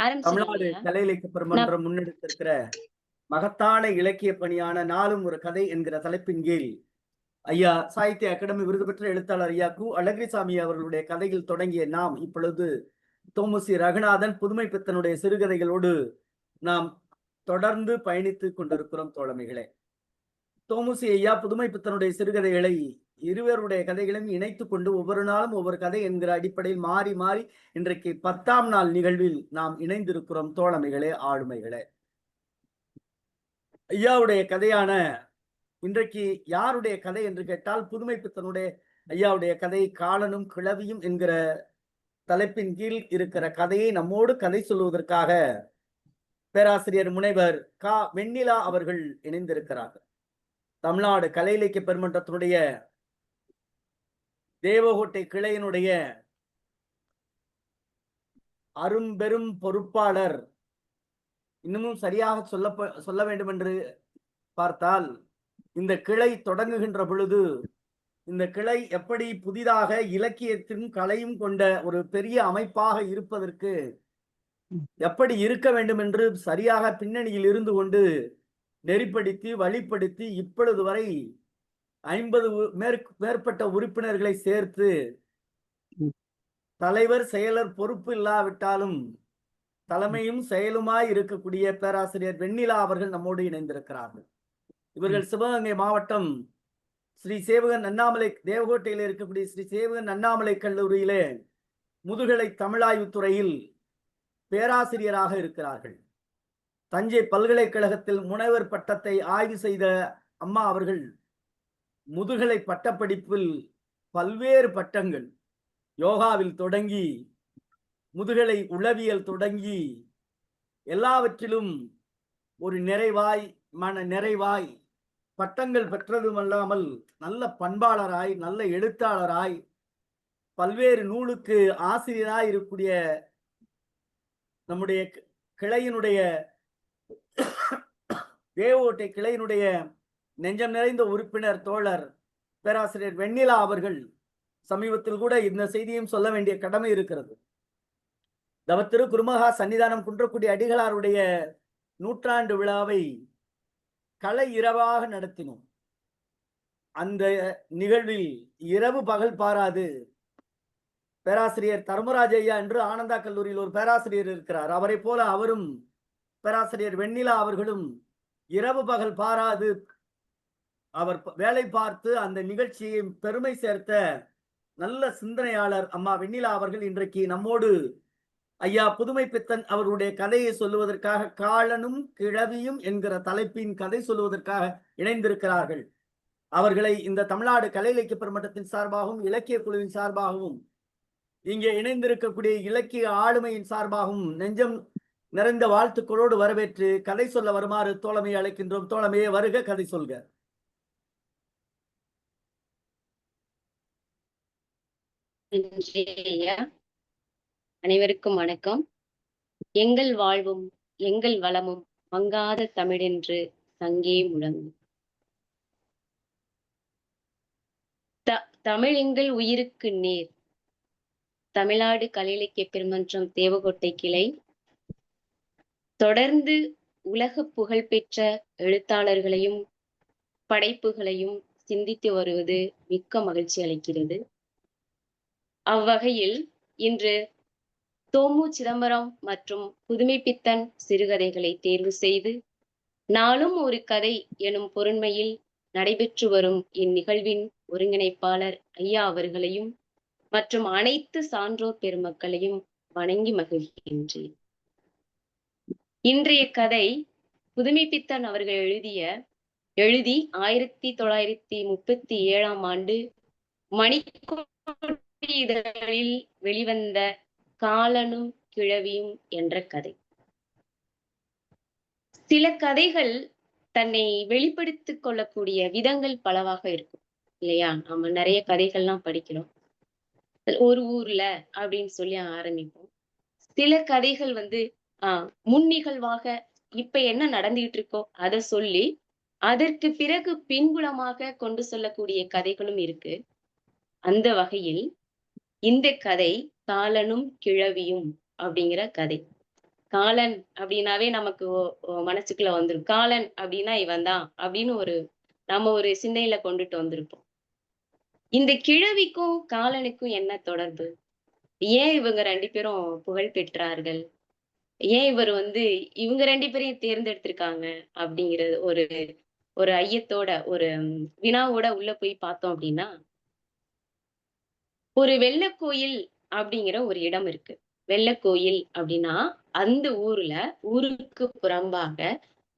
ஆரம்பிச்சிடலாம் தமிழ்நாடு ஐயா. கலை இலக்கிய பெருமன்றம் முன்னெடுத்திருக்கிற மகத்தான இலக்கிய பணியான நாளும் ஒரு கதை என்கிற தலைப்பின் கீழ் ஐயா சாகித்ய அகாடமி விருது பெற்ற எழுத்தாளர் ஐயா கு அழகிரிசாமி அவர்களுடைய கதையில் தொடங்கிய நாம் இப்பொழுது தோமுசி ரகுநாதன் புதுமை பித்தனுடைய சிறுகதைகளோடு நாம் தொடர்ந்து பயணித்துக் கொண்டிருக்கிறோம் தோழமைகளே. தோமுசி ஐயா புதுமை பித்தனுடைய சிறுகதைகளை இருவருடைய கதைகளையும் இணைத்துக் கொண்டு ஒவ்வொரு நாளும் ஒவ்வொரு கதை என்கிற அடிப்படையில் மாறி மாறி இன்றைக்கு 10ஆம் நாள் நிகழ்வில் நாம் இணைந்திருக்கிறோம் தோழமைகளே, ஆளுமைகளே. ஐயாவுடைய கதையான இன்றைக்கு யாருடைய கதை என்று கேட்டால் புதுமை பித்தனுடைய ஐயாவுடைய கதை காலனும் கிழவியும் என்கிற தலைப்பின் கீழ் இருக்கிற கதையை நம்மோடு கதை சொல்வதற்காக பேராசிரியர் முனைவர் கா வெண்ணிலா அவர்கள் இணைந்திருக்கிறார்கள். தமிழ்நாடு கலை இலக்கிய பெருமன்றத்தினுடைய தேவகோட்டை கிளையினுடைய அரும்பெரும் பொறுப்பாளர். இன்னமும் சரியாக சொல்ல வேண்டும் என்று பார்த்தால், இந்த கிளை தொடங்குகின்ற பொழுது இந்த கிளை எப்படி புதிதாக இலக்கியத்தின் கலையும் கொண்ட ஒரு பெரிய அமைப்பாக இருப்பதற்கு எப்படி இருக்க வேண்டும் என்று சரியாக பின்னணியில் இருந்து கொண்டு நெறிப்படுத்தி வழிப்படுத்தி இப்பொழுது வரை 50 மேற்பட்ட உறுப்பினர்களை சேர்த்து தலைவர் செயலர் பொறுப்பு இல்லாவிட்டாலும் தலைமையும் செயலுமாய் இருக்கக்கூடிய பேராசிரியர் வெண்ணிலா அவர்கள் நம்மோடு இணைந்திருக்கிறார்கள். இவர்கள் சிவகங்கை மாவட்டம் ஸ்ரீ சேவகன் அண்ணாமலை தேவகோட்டையில் இருக்கக்கூடிய ஸ்ரீ சேவகன் அண்ணாமலை கல்லூரியிலே முதுகலை தமிழாய்வுத்துறையில் பேராசிரியராக இருக்கிறார்கள். தஞ்சை பல்கலைக்கழகத்தில் முனைவர் பட்டத்தை ஆய்வு செய்த அம்மா அவர்கள் முதுகலை பட்டப்படிப்பில் பல்வேறு பட்டங்கள், யோகாவில் தொடங்கி முதுகலை உளவியல் தொடங்கி எல்லாவற்றிலும் ஒரு நிறைவாய் மன நிறைவாய் பட்டங்கள் பெற்றதுமல்லாமல் நல்ல பண்பாளராய் நல்ல எழுத்தாளராய் பல்வேறு நூலுக்கு ஆசிரியராய் இருக்கக்கூடிய நம்முடைய கிளையினுடைய தேவோட்டை கிளையினுடைய நெஞ்சம் நிறைந்த உறுப்பினர் தோழர் பேராசிரியர் வெண்ணிலா அவர்கள் சமீபத்தில் கூட இந்த செய்தியும் சொல்ல வேண்டிய கடமை இருக்கிறது. தவத்திரு குருமகா சன்னிதானம் குன்றக்குடி அடிகளாருடைய நூற்றாண்டு விழாவை கலை இரவாக நடத்தினோம். அந்த நிகழ்வில் இரவு பகல் பாராது பேராசிரியர் தர்மராஜ் ஐயா என்று ஆனந்தா கல்லூரியில் ஒரு பேராசிரியர் இருக்கிறார். அவரை போல அவரும் பேராசிரியர் வெண்ணிலா அவர்களும் இரவு பகல் பாராது அவர் வேலை பார்த்து அந்த நிகழ்ச்சியை பெருமை சேர்த்த நல்ல சிந்தனையாளர் அம்மா வெண்ணிலா அவர்கள் இன்றைக்கு நம்மோடு ஐயா புதுமை பித்தன் அவருடைய கதையை சொல்லுவதற்காக காலனும் கிழவியும் என்கிற தலைப்பின் கதை சொல்லுவதற்காக இணைந்திருக்கிறார்கள். அவர்களை இந்த தமிழ்நாடு கலை இலக்கிய பெருமன்றத்தின் சார்பாகவும் இலக்கிய குழுவின் சார்பாகவும் இங்கே இணைந்திருக்கக்கூடிய இலக்கிய ஆளுமையின் சார்பாகவும் நெஞ்சம் நிறைந்த வாழ்த்துக்களோடு வரவேற்று கதை சொல்ல வருமாறு தோழமையை அழைக்கின்றோம். தோழமையே வருக, கதை சொல்க. அனைவருக்கும் வணக்கம். எங்கள் வாழ்வும் எங்கள் வளமும் மங்காத தமிழென்று சங்கே முழங்கும். தமிழ் எங்கள் உயிருக்கு நேர். தமிழ்நாடு கலை இலக்கிய பெருமன்றம் தேவகோட்டை கிளை தொடர்ந்து உலக புகழ்பெற்ற எழுத்தாளர்களையும் படைப்புகளையும் சிந்தித்து வருவது மிக்க மகிழ்ச்சி அளிக்கிறது. அவ்வகையில் இன்று தோமு சிதம்பரம் மற்றும் புதுமை பித்தன் சிறுகதைகளை தேர்வு செய்து நாளும் ஒரு கதை எனும் பொருண்மையில் நடைபெற்று வரும் இந்நிகழ்வின் ஒருங்கிணைப்பாளர் ஐயா அவர்களையும் மற்றும் அனைத்து சான்றோர் பெருமக்களையும் வணங்கி மகிழ்கின்றேன். இன்றைய கதை புதுமை பித்தன் அவர்கள் எழுதி 1937ஆம் ஆண்டு மணிக்கொடி இதழில் வெளிவந்த காலனும் கிழவியும் என்ற கதை. சில கதைகள் தன்னை வெளிப்படுத்திக் கொள்ளக்கூடிய விதங்கள் பலவாக இருக்கும் இல்லையா? நம்ம நிறைய கதைகள்லாம் படிக்கிறோம். ஒரு ஊர்ல அப்படின்னு சொல்லி ஆரம்பிப்போம். சில கதைகள் முன் நிகழ்வாக இப்ப என்ன நடந்துகிட்டு இருக்கோ அதை சொல்லி அதற்கு பிறகு பின்புலமாக கொண்டு சொல்லக்கூடிய கதைகளும் இருக்கு. அந்த வகையில் இந்த கதை காலனும் கிழவியும் அப்படிங்கிற கதை. காலன் அப்படின்னாவே நமக்கு மனசுக்குள்ள வந்துரும். காலன் அப்படின்னா இவன் தான் அப்படின்னு நம்ம ஒரு சிந்தையில கொண்டுட்டு வந்திருப்போம். இந்த கிழவிக்கும் காலனுக்கும் என்ன தொடர்பு? ஏன் இவங்க 2 பேரும் புகழ் பெற்றார்கள்? ஏன் இவங்க 2 பேரையும் தேர்ந்தெடுத்திருக்காங்க? அப்படிங்கிறது ஒரு ஒரு ஐயத்தோட, ஒரு வினாவோட உள்ள போய் பார்த்தோம் அப்படின்னா, ஒரு வெள்ளக்கோயில் அப்படிங்கிற ஒரு இடம் இருக்கு. வெள்ளக்கோயில் அப்படின்னா, அந்த ஊருக்கு புறம்பாக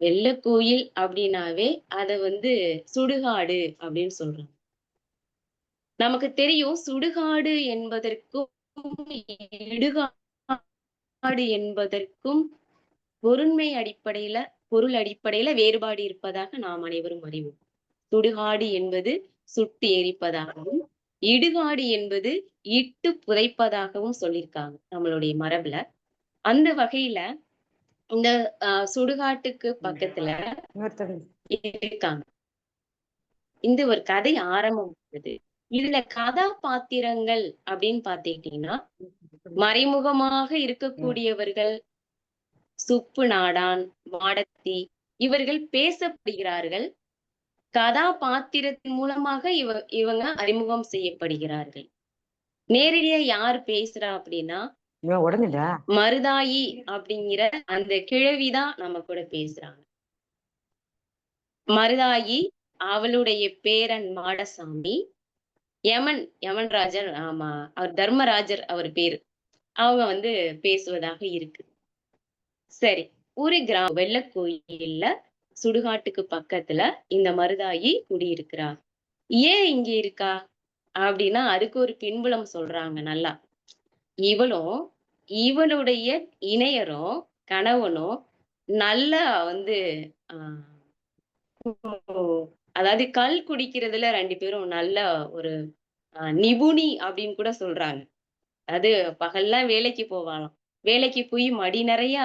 வெள்ளக்கோயில் அப்படின்னாவே அத சுடுகாடு அப்படின்னு சொல்றாங்க. நமக்கு தெரியும் சுடுகாடு என்பதற்கும், இடுகாடு என்பதற்கும் பொருள் அடிப்படையில வேறுபாடு இருப்பதாக நாம் அனைவரும் அறிவோம். சுடுகாடு என்பது சுட்டு எரிப்பதாகவும், இடுகாடு என்பது இட்டு புதைப்பதாகவும் சொல்லியிருக்காங்க நம்மளுடைய மரபுல. அந்த வகையில இந்த சுடுகாட்டுக்கு பக்கத்துல இருக்காங்க. இந்த ஒரு கதை ஆரம்பமாகுது. இதுல கதாபாத்திரங்கள் அப்படின்னு பார்த்துக்கிட்டீங்கன்னா, மறைமுகமாக இருக்கக்கூடியவர்கள் சுப்பு நாடான், மாடத்தி இவர்கள் பேசப்படுகிறார்கள். கதாபாத்திரத்தின் மூலமாக இவங்க அறிமுகம் செய்யப்படுகிறார்கள். நேரடியா யார் பேசுறா அப்படின்னா, மருதாயி அப்படிங்கிற அந்த கிழவிதான் நம்ம கூட பேசுறாங்க. மருதாயி, அவளுடைய பேரன் மாடசாமி, யமன்ராஜர், ஆமா, அவர் தர்மராஜர் அவர் பேரு. அவங்க பேசுவதாக இருக்கு. சரி. ஒரு வெள்ளக்கோயில்ல சுடுகாட்டுக்கு பக்கத்துல இந்த மருதாயி குடியிருக்கிறார். ஏன் இங்க இருக்கா அப்படின்னா, அதுக்கு ஒரு பின்புலம் சொல்றாங்க நல்லா. இவளும் இவளுடைய இணையரும் கணவனும் நல்லா ஆஹ் அதாவது கல் குடிக்கிறதுல 2 பேரும் நல்ல ஒரு நிபுணி அப்படின்னு கூட சொல்றாங்க. அது பகல்லாம் வேலைக்கு போவாளாம். வேலைக்கு போய் மடி நிறைய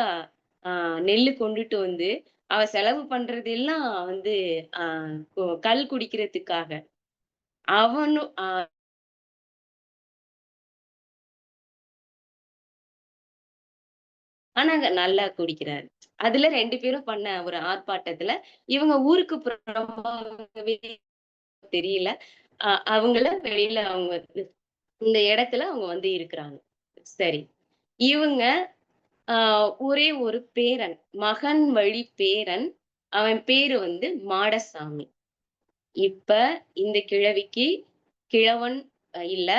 நெல்லு கொண்டுட்டு அவ செலவு பண்றது எல்லாம் கல் குடிக்கிறதுக்காக. அவனும் ஆனா நல்லா குடிக்கிறாரு. அதுல 2 பேரும் பண்ண ஒரு ஆர்ப்பாட்டத்துல இவங்க ஊருக்கு புறம்பாகவே தெரியல. அவங்கள வெளியில இந்த இடத்துல அவங்க இருக்கிறாங்க. சரி. இவங்க ஒரே ஒரு பேரன், மகன் வழி பேரன். அவன் பேரு மாடசாமி. இப்ப இந்த கிழவிக்கு கிழவன் இல்ல.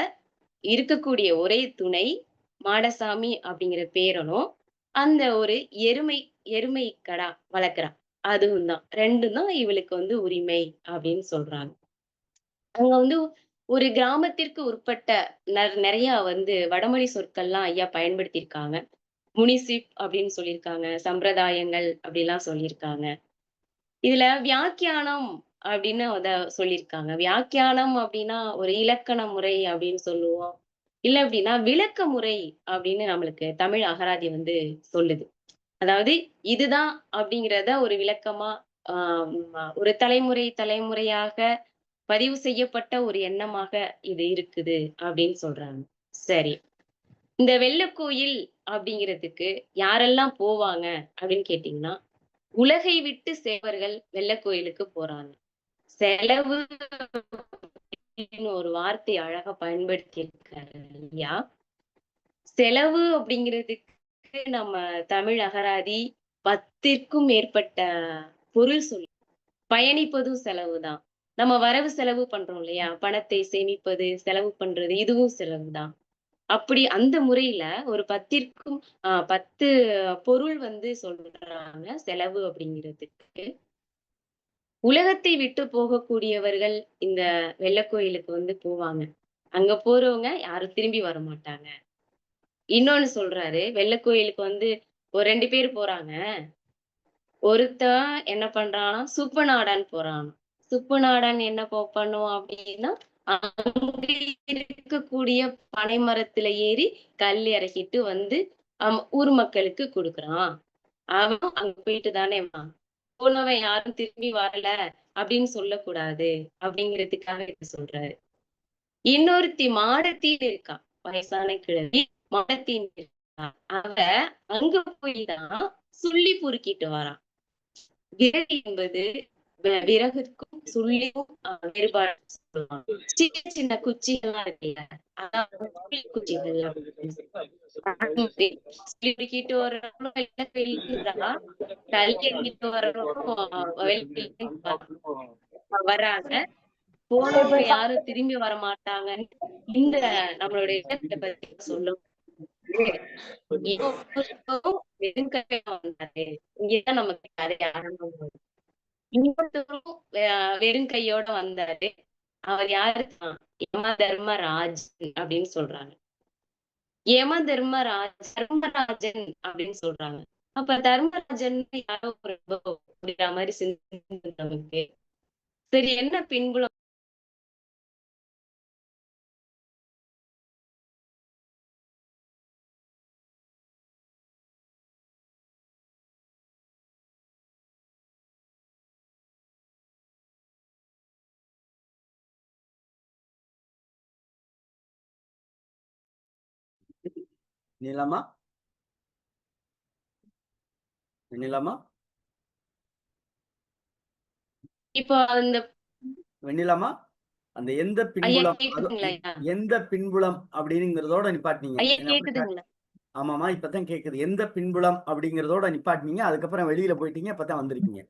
இருக்கக்கூடிய ஒரே துணை மாடசாமி அப்படிங்கிற பேரனும், அந்த ஒரு எருமை கடா வளர்க்கிறா. அதுவும் தான். 2ம் தான் இவளுக்கு உரிமை அப்படின்னு சொல்றாங்க. அங்க ஒரு கிராமத்திற்கு உட்பட்ட நெறைய வடமொழி சொற்கள்லாம் ஐயா பயன்படுத்தியிருக்காங்க. முனிசிப் அப்படின்னு சொல்லியிருக்காங்க. சம்பிரதாயங்கள் அப்படிலாம் சொல்லியிருக்காங்க. இதுல வியாக்கியானம் அப்படின்னு சொல்லியிருக்காங்க. வியாக்கியானம் அப்படின்னா ஒரு இலக்கண முறை அப்படின்னு சொல்லுவோம். இல்ல அப்படின்னா விளக்க முறை அப்படின்னு நம்மளுக்கு தமிழ் அகராதி சொல்லுது. அதாவது இதுதான் அப்படிங்கிறத ஒரு விளக்கமா ஒரு தலைமுறையாக பதிவு செய்யப்பட்ட ஒரு எண்ணமாக இது இருக்குது அப்படின்னு சொல்றாங்க. சரி. இந்த வெள்ளக்கோயில் அப்படிங்கிறதுக்கு யாரெல்லாம் போவாங்க அப்படின்னு கேட்டீங்கன்னா, உலகை விட்டு சேவர்கள் வெள்ளக்கோயிலுக்கு போறாங்க. செலவு அப்படின்னு ஒரு வார்த்தை அழகா பயன்படுத்தியிருக்காரு ஐயா. செலவு அப்படிங்கிறதுக்கு நம்ம தமிழ் அகராதி 10ற்கும் மேற்பட்ட பொருள் சொல்லி. பயணிப்பதும் செலவுதான். நம்ம வரவு செலவு பண்றோம் இல்லையா? பணத்தை சேமிப்பது, செலவு பண்றது இதுவும் செலவுதான். அப்படி அந்த முறையில ஒரு 10 பொருள் சொல்றாங்க செலவு அப்படிங்கிறதுக்கு. உலகத்தை விட்டு போகக்கூடியவர்கள் இந்த வெள்ளக்கோயிலுக்கு போவாங்க. அங்க போறவங்க யாரும் திரும்பி வரமாட்டாங்க. இன்னொன்னு சொல்றாரு, வெள்ளக்கோயிலுக்கு ஒரு 2 பேர் போறாங்க. ஒருத்தன் என்ன பண்றான்னா, சுப்பநாடான் போறானாம். சுப்பநாடான் என்ன பண்ணுவான் அப்படின்னா, அங்க இருக்கக்கூடிய பனை மரத்துல ஏறி கல் இறக்கிட்டு ஊர் மக்களுக்கு குடுக்குறான். அவன் அங்க போயிட்டு தானே போனவன் யாரும் திரும்பி வரல அப்படின்னு சொல்லக்கூடாது அப்படிங்கிறதுக்காக இத சொல்றாரு. இன்னொருத்தி மாடத்தின்னு இருக்கா. வயசான கிழவி மாடத்தின்னு இருக்கா. அவ அங்க போய் தான் சுள்ளி பொறுக்கிட்டு வரான். விறகு என்பது விறகுக்கும் சுள்ளிக்கும் வேறுபாடு சொல்லுவாங்க. சின்ன சின்ன குச்சிகள்லாம் இருக்குல்ல, அதான் சுள்ளி குச்சிகள் அப்படின்னு சொல்லுவாங்க. சுள்ளி பொறுக்கிட்டு வரணும் இல்ல வெளியிடுறா, தள்ளி எறிஞ்சிட்டு வரணும் வர்றாங்க. போனவங்க யாரும் திரும்பி வரமாட்டாங்கன்னு இந்த நம்மளுடைய இடத்தை பத்தி சொல்லும். வெறும் கையோட வந்தாரு. இங்கதான் நமக்கு கதை ஆரம்பம். இன்னொருத்தரும் வெறும் கையோட வந்தாரு. அவர் யாரு? யம தர்மராஜன் அப்படின்னு சொல்றாங்க. யம தர்மராஜன் அப்படின்னு சொல்றாங்க. அப்ப தர்மராஜன் யாரோ ஒரு அப்படிங்கிற மாதிரி சிந்தனை நமக்கு. சரி, என்ன பின்புலம்? நீலமா வெண்ணிலாமா இப்போ அந்த வெண்ணிலாமா அந்த எந்த ஐயா பின்புலம் கேக்குதுங்களா ஐயா? எந்த பின்புலம் அப்படிங்கிறதோட நிப்பாட்டினீங்க. ஐயா என்ன கேக்குதுங்களா? ஆமாமா, இப்பதான் கேக்குது. எந்த பின்புலம் அப்படிங்கிறதோட நிப்பாட்டினீங்க. அதுக்கப்புறம் வெளியில போயிட்டீங்க. இப்பதான் வந்திருக்கீங்க.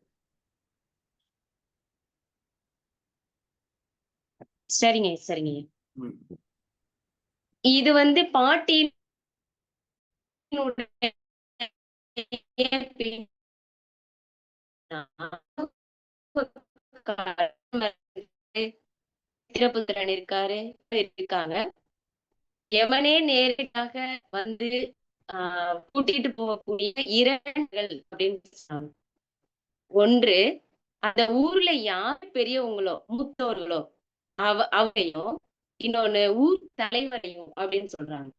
சரிங்க, சரிங்க. ம். இது வந்து பாட்டியினுடைய சித்திரபுத்திரன் இருக்காங்க. எவனே நேரடியாக வந்து கூட்டிட்டு போகக்கூடிய இரண்டுகள் அப்படின்னு சொன்னாங்க. ஒன்று, அந்த ஊர்ல யார் பெரியவங்களோ மூத்தவர்களோ அவரையும், இன்னொன்னு ஊர் தலைவரையும் அப்படின்னு சொல்றாங்க.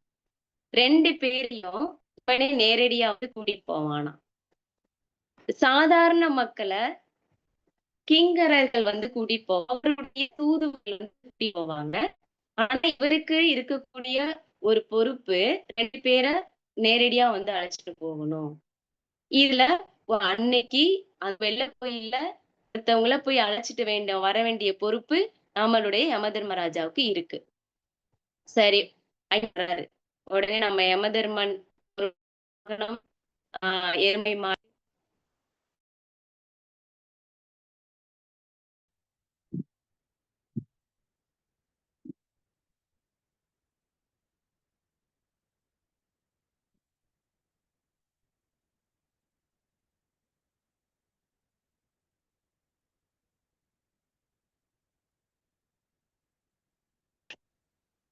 2 பேரையும் இவனே நேரடியா வந்து கூட்டிட்டு போவானாம். சாதாரண மக்களை கிங்கரர்கள் வந்து கூட்டிட்டு அவருடைய தூதுவர்கள் வந்து கூட்டிட்டு போவாங்க. ஆனா இவருக்கு இருக்கக்கூடிய ஒரு பொறுப்பு 2 பேரை நேரடியா வந்து அழைச்சிட்டு போகணும். இதுல அன்னைக்கு அந்த வெள்ள கோயில்ல ஒருத்தவங்கள போய் அழைச்சிட்டு வர வேண்டிய பொறுப்பு நம்மளுடைய யமதர்மராஜாவுக்கு இருக்கு. சரி, வர்றாரு. உடனே நம்ம யமதர்மன் எருமை மாடு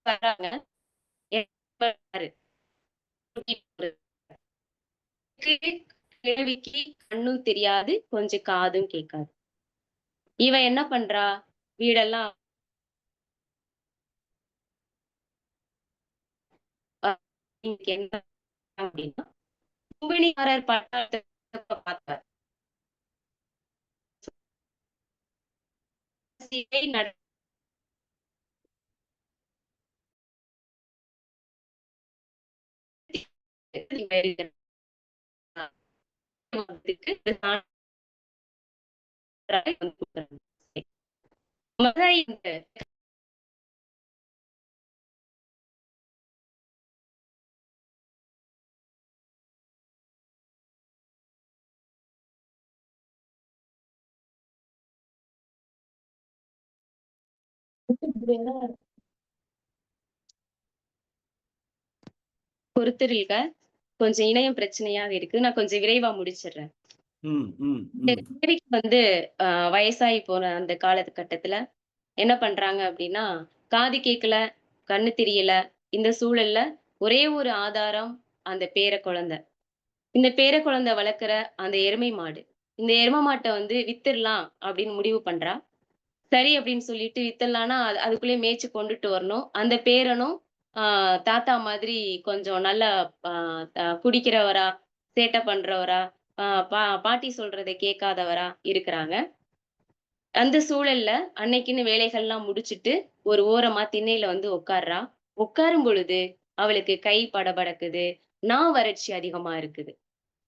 வர்றாங்க. கேள்விக்கு கண்ணும் தெரியாது, கொஞ்சம் காதும் கேட்காது. இவன் என்ன பண்றா? வீடெல்லாம் இன்னைக்கு என்ன அப்படின்னா, கும்பினிக்காரர் பட்டாளத்தை பார்த்தார். பொறுத்திருங்க. கொஞ்சம் இணையம் பிரச்சனையாக இருக்கு. நான் கொஞ்சம் விரைவா முடிச்சிடுறேன். இந்த தேவிக்கு வந்து வயசாகி போன அந்த காலகட்டத்துல என்ன பண்றாங்க அப்படின்னா, காது கேட்கல, கண்ணு தெரியல. இந்த சூழல்ல ஒரே ஒரு ஆதாரம் அந்த பேர குழந்தை. இந்த பேர குழந்தை வளர்க்கிற அந்த எருமை மாடு. இந்த எரும மாட்ட வந்து வித்துறலாம் அப்படின்னு முடிவு பண்றா. சரி அப்படின்னு சொல்லிட்டு வித்துடலான்னா, அதுக்குள்ளயே மேய்ச்சு கொண்டுட்டு வரணும். அந்த பேரனும் ஆ தாத்தா மாதிரி கொஞ்சம் நல்லா ஆ குடிக்கிறவரா, சேட்டை பண்றவரா, ஆ பாட்டி சொல்றத கேட்காதவரா இருக்கிறாங்க. அந்த சூழல்ல அன்னைக்குன்னு வேலைகள்லாம் முடிச்சுட்டு, ஒரு ஓரமா திண்ணையில வந்து உட்கார்றா. உட்காரும் பொழுது அவளுக்கு கை படபடக்குது. வறட்சி அதிகமா இருக்குது.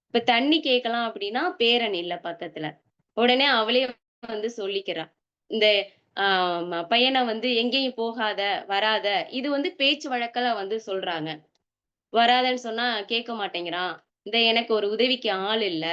இப்ப தண்ணி கேட்கலாம் அப்படின்னா, பேரன் இல்ல பக்கத்துல. உடனே அவளே வந்து சொல்லிக்கிறா. இந்த ஆ பையன வந்து எங்கேயும் போகாத, வராத இது வந்து பேச்சு வழக்குல வந்து சொல்றாங்க. வராதன்னு சொன்னா கேட்க மாட்டேங்கிறான். எனக்கு ஒரு உதவிக்கு ஆள் இல்ல.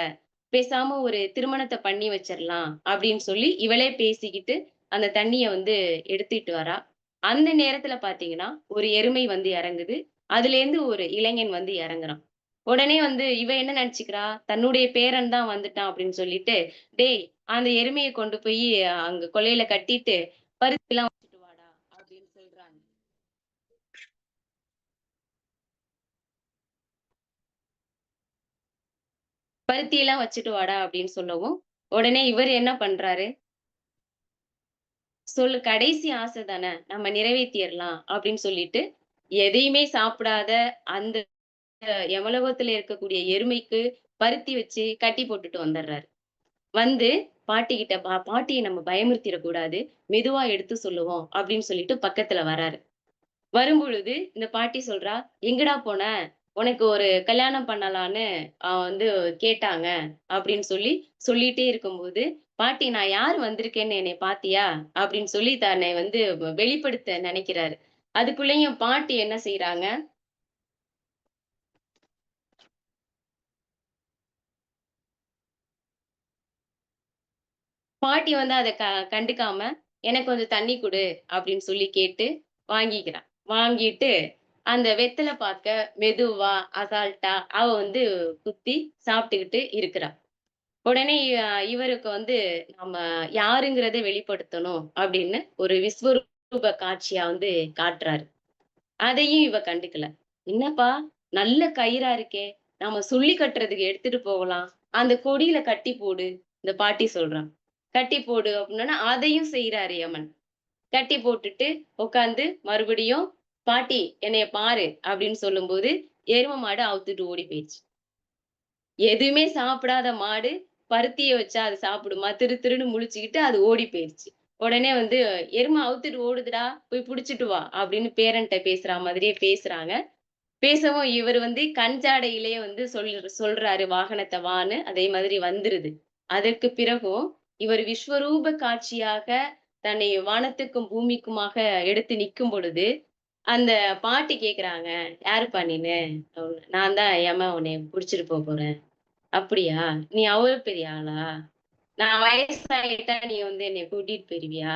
பேசாம ஒரு திருமணத்த பண்ணி வச்சிரலாம் அப்படின்னு சொல்லி இவளே பேசிக்கிட்டு அந்த தண்ணிய வந்து எடுத்துட்டு வரா. அந்த நேரத்துல பார்த்தீங்கன்னா, ஒரு எருமை வந்து இறங்குது. அதுலேருந்து ஒரு இளைஞன் வந்து இறங்குறான். உடனே வந்து இவ என்ன நெனச்சுக்கிறா, தன்னுடைய பேரன் தான் வந்துட்டான் அப்படின்னு சொல்லிட்டு, "டேய் அந்த எருமைய கொண்டு போயி அங்க கொல்லையில கட்டிட்டு, பருத்திலாம் வச்சுட்டு வாடா" அப்படின்னு சொல்றாங்க. "பருத்தியெல்லாம் வச்சுட்டு வாடா" அப்படின்னு சொல்லவும், உடனே இவரு என்ன பண்றாரு, "சொல்லு கடைசி ஆசை தானே, நம்ம நிறைவேத்திறலாம்" அப்படின்னு சொல்லிட்டு, எதையுமே சாப்பிடாத அந்த யமலோகத்துல இருக்கக்கூடிய எருமைக்கு பருத்தி வச்சு கட்டி போட்டுட்டு வந்துடுறாரு. வந்து பாட்டிகிட்ட பாட்டிய நம்ம பயமுறுத்திறக் கூடாது. மெதுவா எடுத்து சொல்லுவோம் அப்படின்னு சொல்லிட்டு பக்கத்துல வராரு. வரும்பொழுது இந்த பாட்டி சொல்றா, "எங்கடா போன? உனக்கு ஒரு கல்யாணம் பண்ணலான்னு வந்து கேட்டாங்க." அப்படின்னு சொல்லி சொல்லிட்டே இருக்கும்போது, "பாட்டி நான் யார் வந்திருக்கேன்னு என்னைய பாத்தியா?" அப்படின்னு சொல்லி தன்னை வந்து வெளிப்படுத்த நெனைக்கிறாரு. அதுக்குள்ளேயும் பாட்டி என்ன செய்றாங்க, பாட்டி வந்து அத கண்டுக்காம, "எனக்கு கொஞ்சம் தண்ணி குடு" அப்படின்னு சொல்லி கேட்டு வாங்கிக்கிறா. வாங்கிட்டு அந்த வெத்தல பாக்க மெதுவா, அசால்ட்டா அவ வந்து குத்தி சாப்பிட்டுக்கிட்டு இருக்கிறா. உடனே இவருக்கு வந்து நம்ம யாருங்கிறத வெளிப்படுத்தணும் அப்படின்னு ஒரு விஸ்வரூப காட்சியா வந்து காட்டுறாரு. அதையும் இவ கண்டுக்கல. "என்னப்பா நல்ல கயிறா இருக்கே! நாம சுள்ளி கட்டுறதுக்கு எடுத்துட்டு போகலாம். அந்த கொடியில கட்டி போடு." இந்த பாட்டி சொல்றா. "கட்டி போடு" அப்படின்னோன, அதையும் செய்றாரு யமன். கட்டி போட்டுட்டு உட்கார்ந்து மறுபடியும், "பாட்டி என்னைய பாரு" அப்படின்னு சொல்லும்போது, எரும மாடு அவுத்துட்டு ஓடி போயிருச்சு. எதுவுமே சாப்பிடாத மாடு, பருத்திய வச்சா அது சாப்பிடுமா? திரு திருன்னு முழிச்சுக்கிட்டு அது ஓடி போயிருச்சு. உடனே வந்து, "எரும அவுத்துட்டு ஓடுதுடா, போய் புடிச்சிட்டு வா" அப்படின்னு பேரன்ட்ட பேசுறா மாதிரியே பேசுறாங்க. பேசவும் இவரு வந்து கண் ஜாடையிலேயே வந்து சொல்றாரு வாகனத்த வான்னு. அதே மாதிரி வந்துருது. அதற்கு பிறகும் இவர் விஸ்வரூப காட்சியாக தன்னை வானத்துக்கும், பூமிக்குமாக எடுத்து நிக்கும் பொழுது, அந்த பாட்டி கேட்குறாங்க, "யாருப்பா நீனு?" அப்படின்னு. "நான் தான் யமன் உன்னைய புடிச்சிட்டு போறேன்." "அப்படியா? நீ அவ்வளோ பெரிய ஆளா? நான் வயசாயிட்டா நீ வந்து என்னைய கூட்டிட்டு போயிருவியா?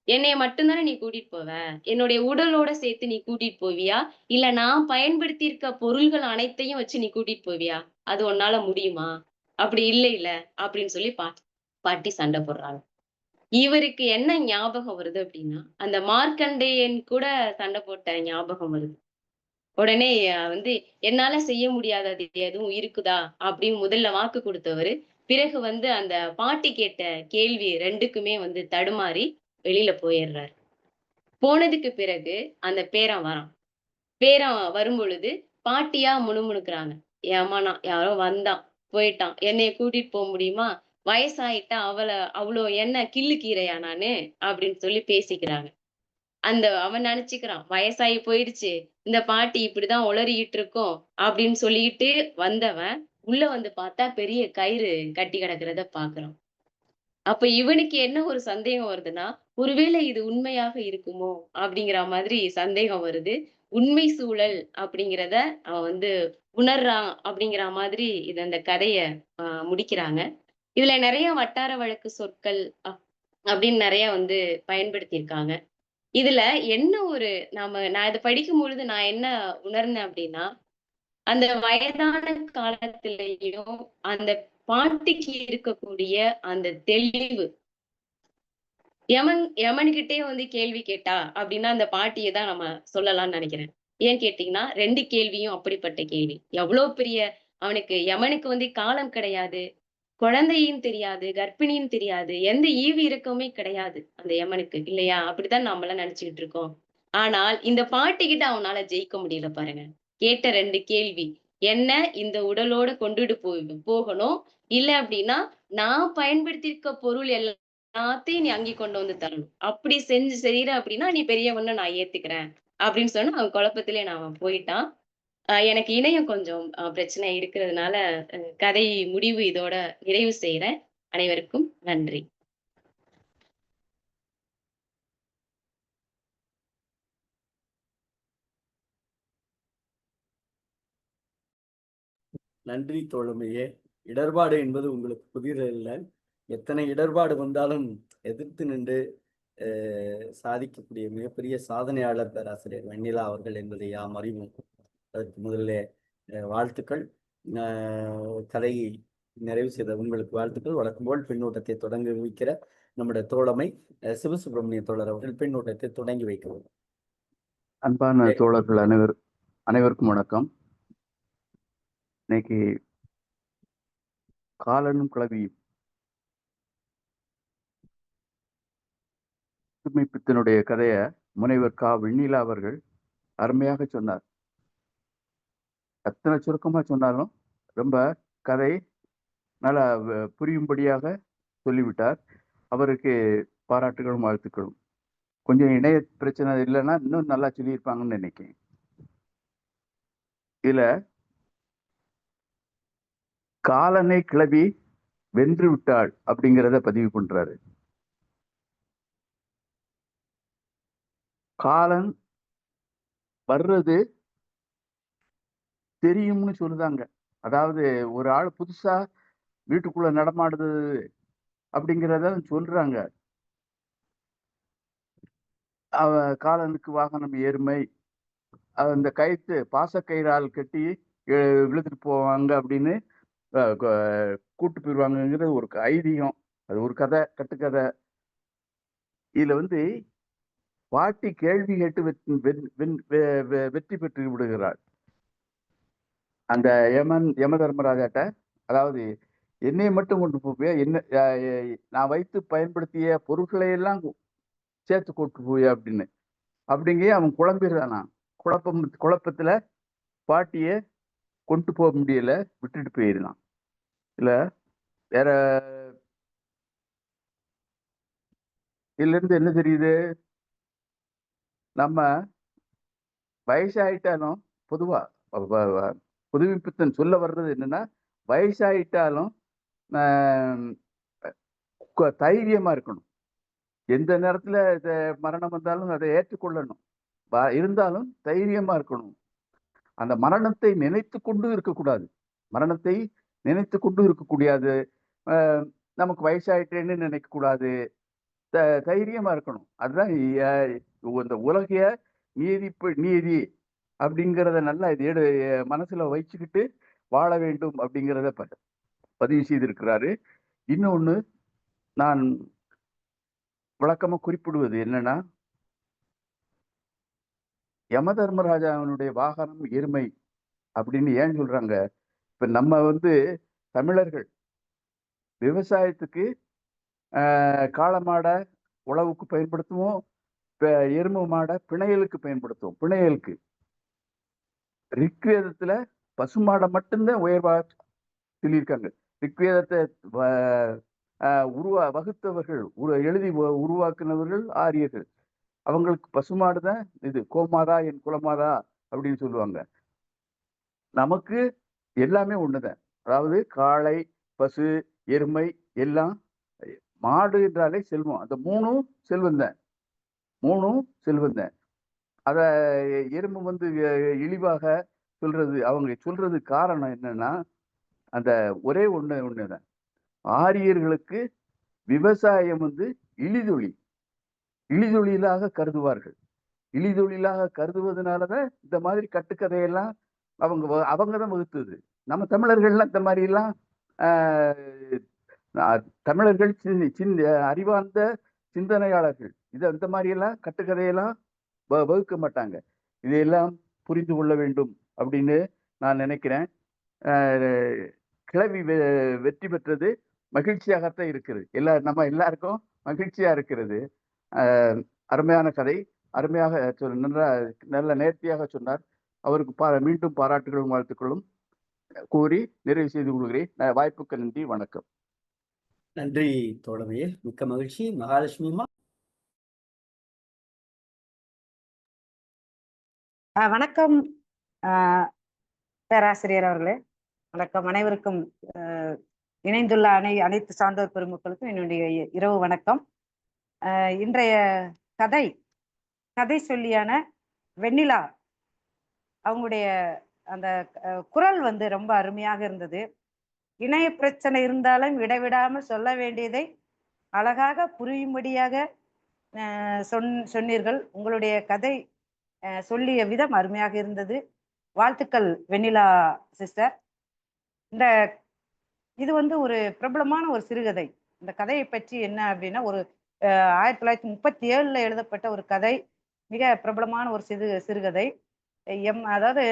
என்னைய மட்டும் தானே நீ கூட்டிட்டு போவ. என்னுடைய உடலோட சேர்த்து நீ கூட்டிட்டு போவியா? இல்ல நான் பயன்படுத்தி இருக்க பொருள்கள் அனைத்தையும் வச்சு நீ கூட்டிட்டு போவியா? அது உன்னால முடியுமா? அப்படி இல்லைல்ல." அப்படின்னு சொல்லி பாட்டி சண்டை போடுறாங்க. இவருக்கு என்ன ஞாபகம் வருது அப்படின்னா, அந்த மார்க்கண்டேயன் கூட சண்டை போட்ட ஞாபகம் வருது. உடனே வந்து என்னால செய்ய முடியாதது எதுவும் இருக்குதா? அப்படின்னு முதல்ல வாக்கு குடுத்தவரு, பிறகு வந்து அந்த பாட்டி கேட்ட கேள்வி 2க்குமே வந்து தடுமாறி வெளியில போயிர்றாரு. போனதுக்கு பிறகு அந்த பேரன் வரான். பேரன் வரும்பொழுது, பாட்டியா முணுமுணுக்குறாங்க. ஏம்மா யாரோ வந்தான், போயிட்டான். என்னைய கூட்டிட்டு போ முடியுமா? வயசாயிட்டா அவ்ளோ என்ன கிள்ளு கீரையா நானு? அப்படின்னு சொல்லி பேசிக்கிறாங்க. அவன் நெனச்சுக்கிறான், வயசாகி போயிடுச்சு. இந்த பாட்டி இப்படிதான் உளறிக்கிட்டு இருக்கும் அப்படின்னு சொல்லிட்டு வந்தவன், உள்ள வந்து பார்த்தா பெரிய கயிறு கட்டி கிடக்கிறத பார்க்குறான். அப்ப இவனுக்கு என்ன ஒரு சந்தேகம் வருதுன்னா, ஒருவேளை இது உண்மையாக இருக்குமோ? அப்படிங்கிற மாதிரி சந்தேகம் வருது. உண்மை சூழல் அப்படிங்கிறத அவன் வந்து உணர்றான் அப்படிங்கிற மாதிரி அந்த கதைய முடிக்கிறாங்க. இதுல நெறைய வட்டார வழக்கு சொற்கள் அப்படின்னு நெறைய வந்து பயன்படுத்தியிருக்காங்க. இதுல என்ன ஒரு நான் இத படிக்கும்பொழுது நான் என்ன உணர்ந்தேன் அப்படின்னா, அந்த வயதான காலத்திலயும் அந்த பாட்டிக்கு இருக்கக்கூடிய அந்த தெளிவு, யமன்கிட்டயே வந்து கேள்வி கேட்டா அப்படின்னா, அந்த பாட்டிய தான் நம்ம சொல்லலாம்னு நெனைக்கிறேன். ஏன் கேட்டீங்கன்னா, 2 கேள்வியும் அப்படிப்பட்ட கேள்வி. எவ்வளோ பெரிய அவனுக்கு யமனுக்கு வந்து காலம் கிடையாது. குழந்தையும் தெரியாது, கர்ப்பிணியும் தெரியாது. எந்த ஈவு இரக்கமுமே கிடையாது அந்த யமனுக்கு இல்லையா? அப்படித்தான் நாமெல்லாம் நெனச்சுக்கிட்டு இருக்கோம். ஆனால் இந்த பாட்டிகிட்ட அவனால ஜெயிக்க முடியல பாருங்க. கேட்ட 2 கேள்வி. என்ன இந்த உடலோட கொண்டுட்டு போகணும். இல்ல அப்படின்னா, நான் பயன்படுத்தியிருக்க பொருள் எல்லாத்தையும் நீ அங்கே கொண்டு வந்து தரணும். அப்படி செஞ்சு செய்ற அப்படின்னா, நீ பெரியவன்னு நான் ஏத்துக்கிறேன். அப்படின்னு சொன்னா அவன் குழப்பத்திலே அவன் போயிட்டான். எனக்கு இணையம் கொஞ்சம் பிரச்சனை இருக்கிறதுனால, கதை முடிவு இதோட நிறைவு செய்றேன். அனைவருக்கும் நன்றி. நன்றி தோழமையே. இடர்பாடு என்பது உங்களுக்கு புதியதில்லை. எத்தனை இடர்பாடு வந்தாலும் எதிர்த்து நின்று சாதிக்கக்கூடிய மிகப்பெரிய சாதனையாளர் பேராசிரியர் வெண்ணிலா அவர்கள் என்பதை யாம் அறிவோம். அதற்கு முதல்ல வாழ்த்துக்கள். கதையை நிறைவு செய்த உங்களுக்கு வாழ்த்துக்கள். வழக்கம்போல் பின்னூட்டத்தை தொடங்கி வைக்கிற நம்முடைய தோழமை சிவசுப்பிரமணிய தோழர் அவர்கள் பின்னூட்டத்தை தொடங்கி வைக்கவும். அன்பான தோழர்கள் அனைவருக்கும் வணக்கம். இன்னைக்கு காலனும் கிளவியும் புதுமைப்பித்தனுடைய கதையை முனைவர் கா. வெண்ணிலா அவர்கள் அருமையாக சொன்னார். எத்தனை சுருக்கமா சொன்னாலும் ரொம்ப கதை நல்லா புரியும்படியாக சொல்லிவிட்டார். அவருக்கு பாராட்டுகளும் வாழ்த்துக்களும். கொஞ்சம் இணைய பிரச்சனை இல்லைன்னா இன்னும் நல்லா சொல்லியிருப்பாங்கன்னு நினைக்கிறேன். இதுல காலனை கிளவி வென்று விட்டாள் அப்படிங்கிறத பதிவு பண்றாரு. காலன் வர்றது தெரியும்னு சொல்லுதாங்க. அதாவது ஒரு ஆள் புதுசா வீட்டுக்குள்ள நடமாடுது அப்படிங்கிறத சொல்றாங்க. காலனுக்கு வாகனம் எருமை, அந்த கயிற்று பாசக்கயிறால் கட்டி இழுத்துட்டு போவாங்க அப்படின்னு கூட்டு போயிடுவாங்கங்கிறது ஒரு ஐதீகம். அது ஒரு கதை, கட்டுக்கதை. இதுல பாட்டி கேள்வி கேட்டு வெற்றி பெற்று விடுகிறாள். அந்த யம தர்மராஜாட்ட, அதாவது என்னை மட்டும் கொண்டு போவியா, என்ன நான் வைத்து பயன்படுத்திய பொருட்களை எல்லாம் சேர்த்து கொண்டு போவியா அப்படிங்க அவன் குழம்பிடுறானா. குழப்பத்துல பாட்டிய கொண்டு போக முடியல, விட்டுட்டு போயிருந்தான். இல்ல வேற இதுல இருந்து என்ன தெரியுது? நம்ம வயசாயிட்டாலும், பொதுவா புதுமைப்பித்தன் சொல்ல வர்றது என்னன்னா, வயசாயிட்டாலும் தைரியமா இருக்கணும். எந்த நேரத்துல மரணம் வந்தாலும் அதை ஏற்றுக்கொள்ளணும். இருந்தாலும் தைரியமா இருக்கணும். அந்த மரணத்தை நினைத்து கொண்டு இருக்கக்கூடாது. மரணத்தை நினைத்து கொண்டு இருக்கக்கூடாது. நமக்கு வயசாயிட்டேன்னு நினைக்க கூடாது. தைரியமா இருக்கணும். அதுதான் இந்த உலகிய நீதி அப்படிங்கிறத நல்லா இது மனசுல வச்சுக்கிட்டு வாழ வேண்டும் அப்படிங்கிறத பதிவு செய்திருக்கிறாரு. இன்னொன்னு நான் வழக்கமா குறிப்பிடுவது என்னன்னா, யம தர்மராஜாவினுடைய வாகனம் எருமை அப்படின்னு ஏன் சொல்றாங்க? இப்ப நம்ம தமிழர்கள் விவசாயத்துக்கு காளமாடை உழவுக்கு பயன்படுத்துவோம், எருமை மாடை பிணையலுக்கு பயன்படுத்துவோம். பிணையலுக்கு ரிக்வேதத்துல பசுமாடை மட்டும்தான் உயர்வா சொல்லியிருக்காங்க. ரிக்வேதத்தை வகுத்தவர்கள், எழுதி உருவாக்குனவர்கள் ஆரியர்கள். அவங்களுக்கு பசுமாடுதான் இது கோமாதா, என் குலமாதா அப்படின்னு சொல்லுவாங்க. நமக்கு எல்லாமே ஒண்ணுதான். அதாவது காளை, பசு, எருமை எல்லாம். மாடு என்றாலே செல்வம். அந்த மூணும் செல்வம் தான். அத எறும்பு இழிவாக சொல்றது, அவங்க சொல்றது காரணம் என்னன்னா, அந்த ஒரே ஒண்ணுதான். ஆரியர்களுக்கு விவசாயம் இழிதொழிலாக கருதுவார்கள். இழிதொழிலாக கருதுவதனாலதான் இந்த மாதிரி கட்டுக்கதையெல்லாம் அவங்கதான் வகுத்தது. நம்ம தமிழர்கள்லாம் இந்த மாதிரி எல்லாம் தமிழர்கள் அறிவார்ந்த சிந்தனையாளர்கள் இந்த மாதிரி எல்லாம் கட்டுக்கதையெல்லாம் வகுக்க மாட்டாங்க. இதையெல்லாம் புரிந்து கொள்ள வேண்டும் அப்படின்னு நான் நினைக்கிறேன். கிளவி வெற்றி பெற்றது மகிழ்ச்சியாகத்தான் இருக்கிறது. நம்ம எல்லாருக்கும் மகிழ்ச்சியா இருக்கிறது. அருமையான கதை, அருமையாக நல்ல நேர்த்தியாக சொன்னார். அவருக்கு மீண்டும் பாராட்டுகளும் வாழ்த்துக்களும் கூறி நிறைவு செய்து கொள்கிறேன். வாய்ப்புக்கு நன்றி, வணக்கம். நன்றி தோழமையே, மிக்க மகிழ்ச்சி. மகாலட்சுமிமா. வணக்கம். பேராசிரியர் அவர்களே வணக்கம். அனைவருக்கும் இணைந்துள்ள அனைத்து சான்றோர் பெருமக்களுக்கும் என்னுடைய இரவு வணக்கம். இன்றைய கதை சொல்லியான வெண்ணிலா அவங்களுடைய அந்த குரல் ரொம்ப அருமையாக இருந்தது. இணைய பிரச்சனை இருந்தாலும் இடைவிடாமல் சொல்ல வேண்டியதை அழகாக புரியும்படியாக சொன்னீர்கள். உங்களுடைய கதை சொல்லிய விதம் அருமையாக இருந்தது. வாழ்த்துக்கள் வெண்ணிலா சிஸ்டர். இது ஒரு பிரபலமான ஒரு சிறுகதை. இந்த கதையை பற்றி என்ன அப்படின்னா, ஒரு 1937 எழுதப்பட்ட ஒரு கதை, மிக பிரபலமான ஒரு சிறுகதை. அதாவது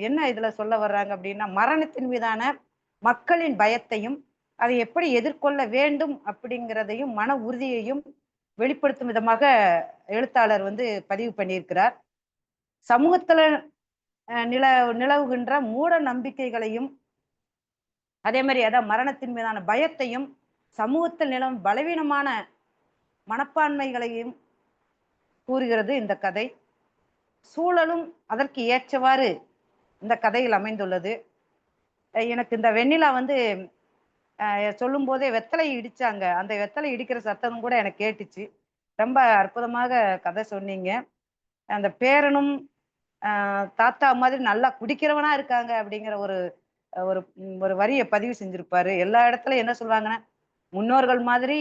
என்ன இதுல சொல்ல வர்றாங்க அப்படின்னா, மரணத்தின் மீதான மக்களின் பயத்தையும் அதை எப்படி எதிர்கொள்ள வேண்டும் அப்படிங்கிறதையும் மன உறுதியையும் வெளிப்படுத்தும் விதமாக எழுத்தாளர் பதிவு பண்ணியிருக்கிறார். சமூகத்துல நிலவுகின்ற மூட நம்பிக்கைகளையும் அதே மாதிரி அதான் மரணத்தின் மீதான பயத்தையும் சமூகத்தில் நிலவும் பலவீனமான மனப்பான்மைகளையும் கூறுகிறது இந்த கதை. சூழலும் அதற்கு ஏற்றவாறு இந்த கதையில் அமைந்துள்ளது. எனக்கு இந்த வெண்ணிலா சொல்லும் போதே வெத்தலை இடிச்சாங்க, அந்த வெத்தலை இடிக்கிற சத்தம் கூட எனக்கு கேட்டுச்சு. ரொம்ப அற்புதமாக கதை சொன்னீங்க. அந்த பேரனும் தாத்தா மாதிரி நல்லா குடிக்கிறவனா இருக்காங்க அப்படிங்கிற ஒரு ஒரு வரியை பதிவு செஞ்சிருப்பாரு. எல்லா இடத்துலயும் என்ன சொல்லுவாங்கன்னா, முன்னோர்கள் மாதிரி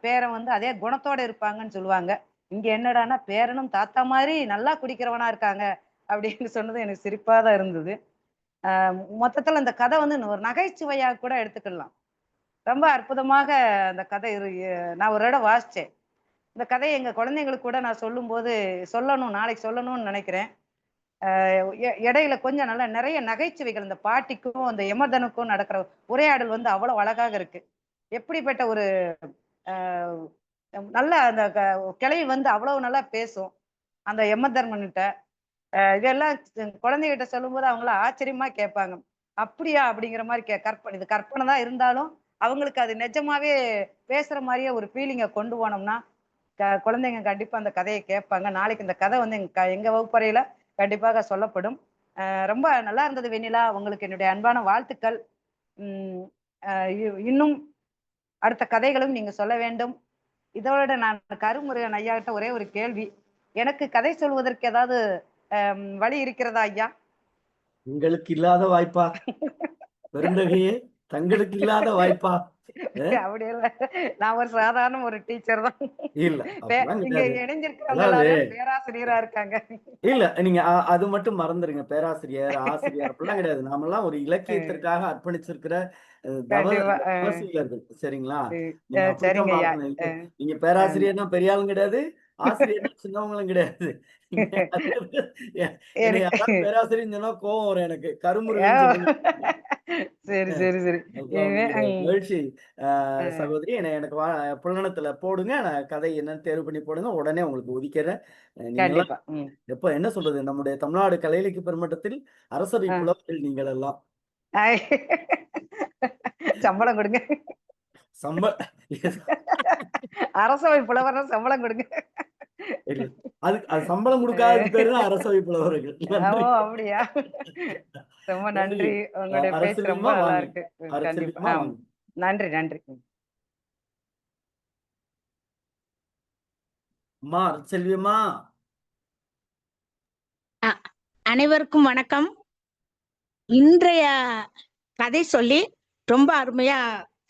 பேரன் அதே குணத்தோட இருப்பாங்கன்னு சொல்லுவாங்க. இங்க என்னடான்னா பேரனும் தாத்தா மாதிரி நல்லா குடிக்கிறவனா இருக்காங்க அப்படின்னு சொன்னது எனக்கு சிரிப்பா தான் இருந்தது. மொத்தத்துல இந்த கதை ஒரு நகைச்சுவையாக கூட எடுத்துக்கலாம். ரொம்ப அற்புதமாக அந்த கதை நான் ஒரு இடம் வாசிச்சேன். இந்த கதையை எங்க குழந்தைங்களுக்கு கூட நான் சொல்லும் போது நாளைக்கு சொல்லணும்னு நினைக்கிறேன். இடையில கொஞ்சம் நிறைய நகைச்சுவைகள், இந்த பாட்டிக்கும் அந்த யமதனுக்கும் நடக்கிற உரையாடல் அவ்வளவு அழகாக இருக்கு. எப்படிப்பட்ட ஒரு நல்ல அந்த கிளவி அவ்வளவு நல்லா பேசும் அந்த யமதர்மன்கிட்ட. இதெல்லாம் குழந்தைகிட்ட சொல்லும் போது அவங்கள ஆச்சரியமா கேட்பாங்க. அப்படியா அப்படிங்கிற மாதிரி இது கற்பனை தான் இருந்தாலும் அவங்களுக்கு அது நிஜமாவே பேசுற மாதிரியே ஒரு ஃபீலிங்கை கொண்டு போனோம்னா குழந்தைங்க கண்டிப்பா அந்த கதையை கேட்பாங்க. நாளைக்கு இந்த கதை எங்க வகுப்பறையில கண்டிப்பாக சொல்லப்படும். ரொம்ப நல்லா இருந்தது வெண்ணிலா. உங்களுக்கு என்னுடைய அன்பான வாழ்த்துக்கள். இன்னும் அடுத்த கதைகளும் நீங்க சொல்ல வேண்டும். இதோட நான் கருமுருகன் ஐயா கிட்ட ஒரே ஒரு கேள்வி, எனக்கு கதை சொல்வதற்கு ஏதாவது வழி இருக்கிறதா ஐயா? உங்களுக்கு இல்லாத வாய்ப்பா? பெருந்தகையே, தங்களுக்கு இல்லாத வாய்ப்பா? அப்படி இல்ல, நான் ஒரு சாதாரண ஒரு டீச்சர் தான். இல்ல இங்க இணைஞ்சிருக்கிறவங்க பேராசிரியரா இருக்காங்க. இல்ல நீங்க அது மட்டும் மறந்துருங்க. பேராசிரியர், ஆசிரியர் அப்படிலாம் கிடையாது. நாமெல்லாம் ஒரு இலக்கியத்திற்காக அர்ப்பணிச்சிருக்கிற தவசீலர்கள். சரிங்களா? நீங்க பேராசிரியர்னா பெரிய ஆளும் கிடையாது, ஆசிரியர்னா சின்னவங்களும் கிடையாது. பேராசிரியர் சொன்னா கோவம் வரும் எனக்கு. கருமுருகன். சரி சரி சரி. மகிழ்ச்சி சகோதரி. எனக்கு புலனத்துல போடுங்க, நான் கதை என்னன்னு தேர்வு பண்ணி போடுங்க, உடனே உங்களுக்கு ஒதுக்கிறேன். எப்ப என்ன சொல்றது, நம்முடைய தமிழ்நாடு கலை இலக்கிய பெருமட்டத்தில் அரசவை புலவர்கள் நீங்கள் எல்லாம். சம்பளம் கொடுங்க. அரசவை புலவர் சம்பளம் கொடுங்க. அது சம்பளம் கொடுக்காத பேரு தான் அரசவை புலவர்கள். அப்படியா? ரொம்ப நன்றி. உங்களுடைய பேச்சு ரொம்ப நல்லா இருக்கு. கண்டிப்பா நன்றி நன்றி. செல்வியம்மா, அனைவருக்கும் வணக்கம். இன்றைய கதை சொல்லி ரொம்ப அருமையா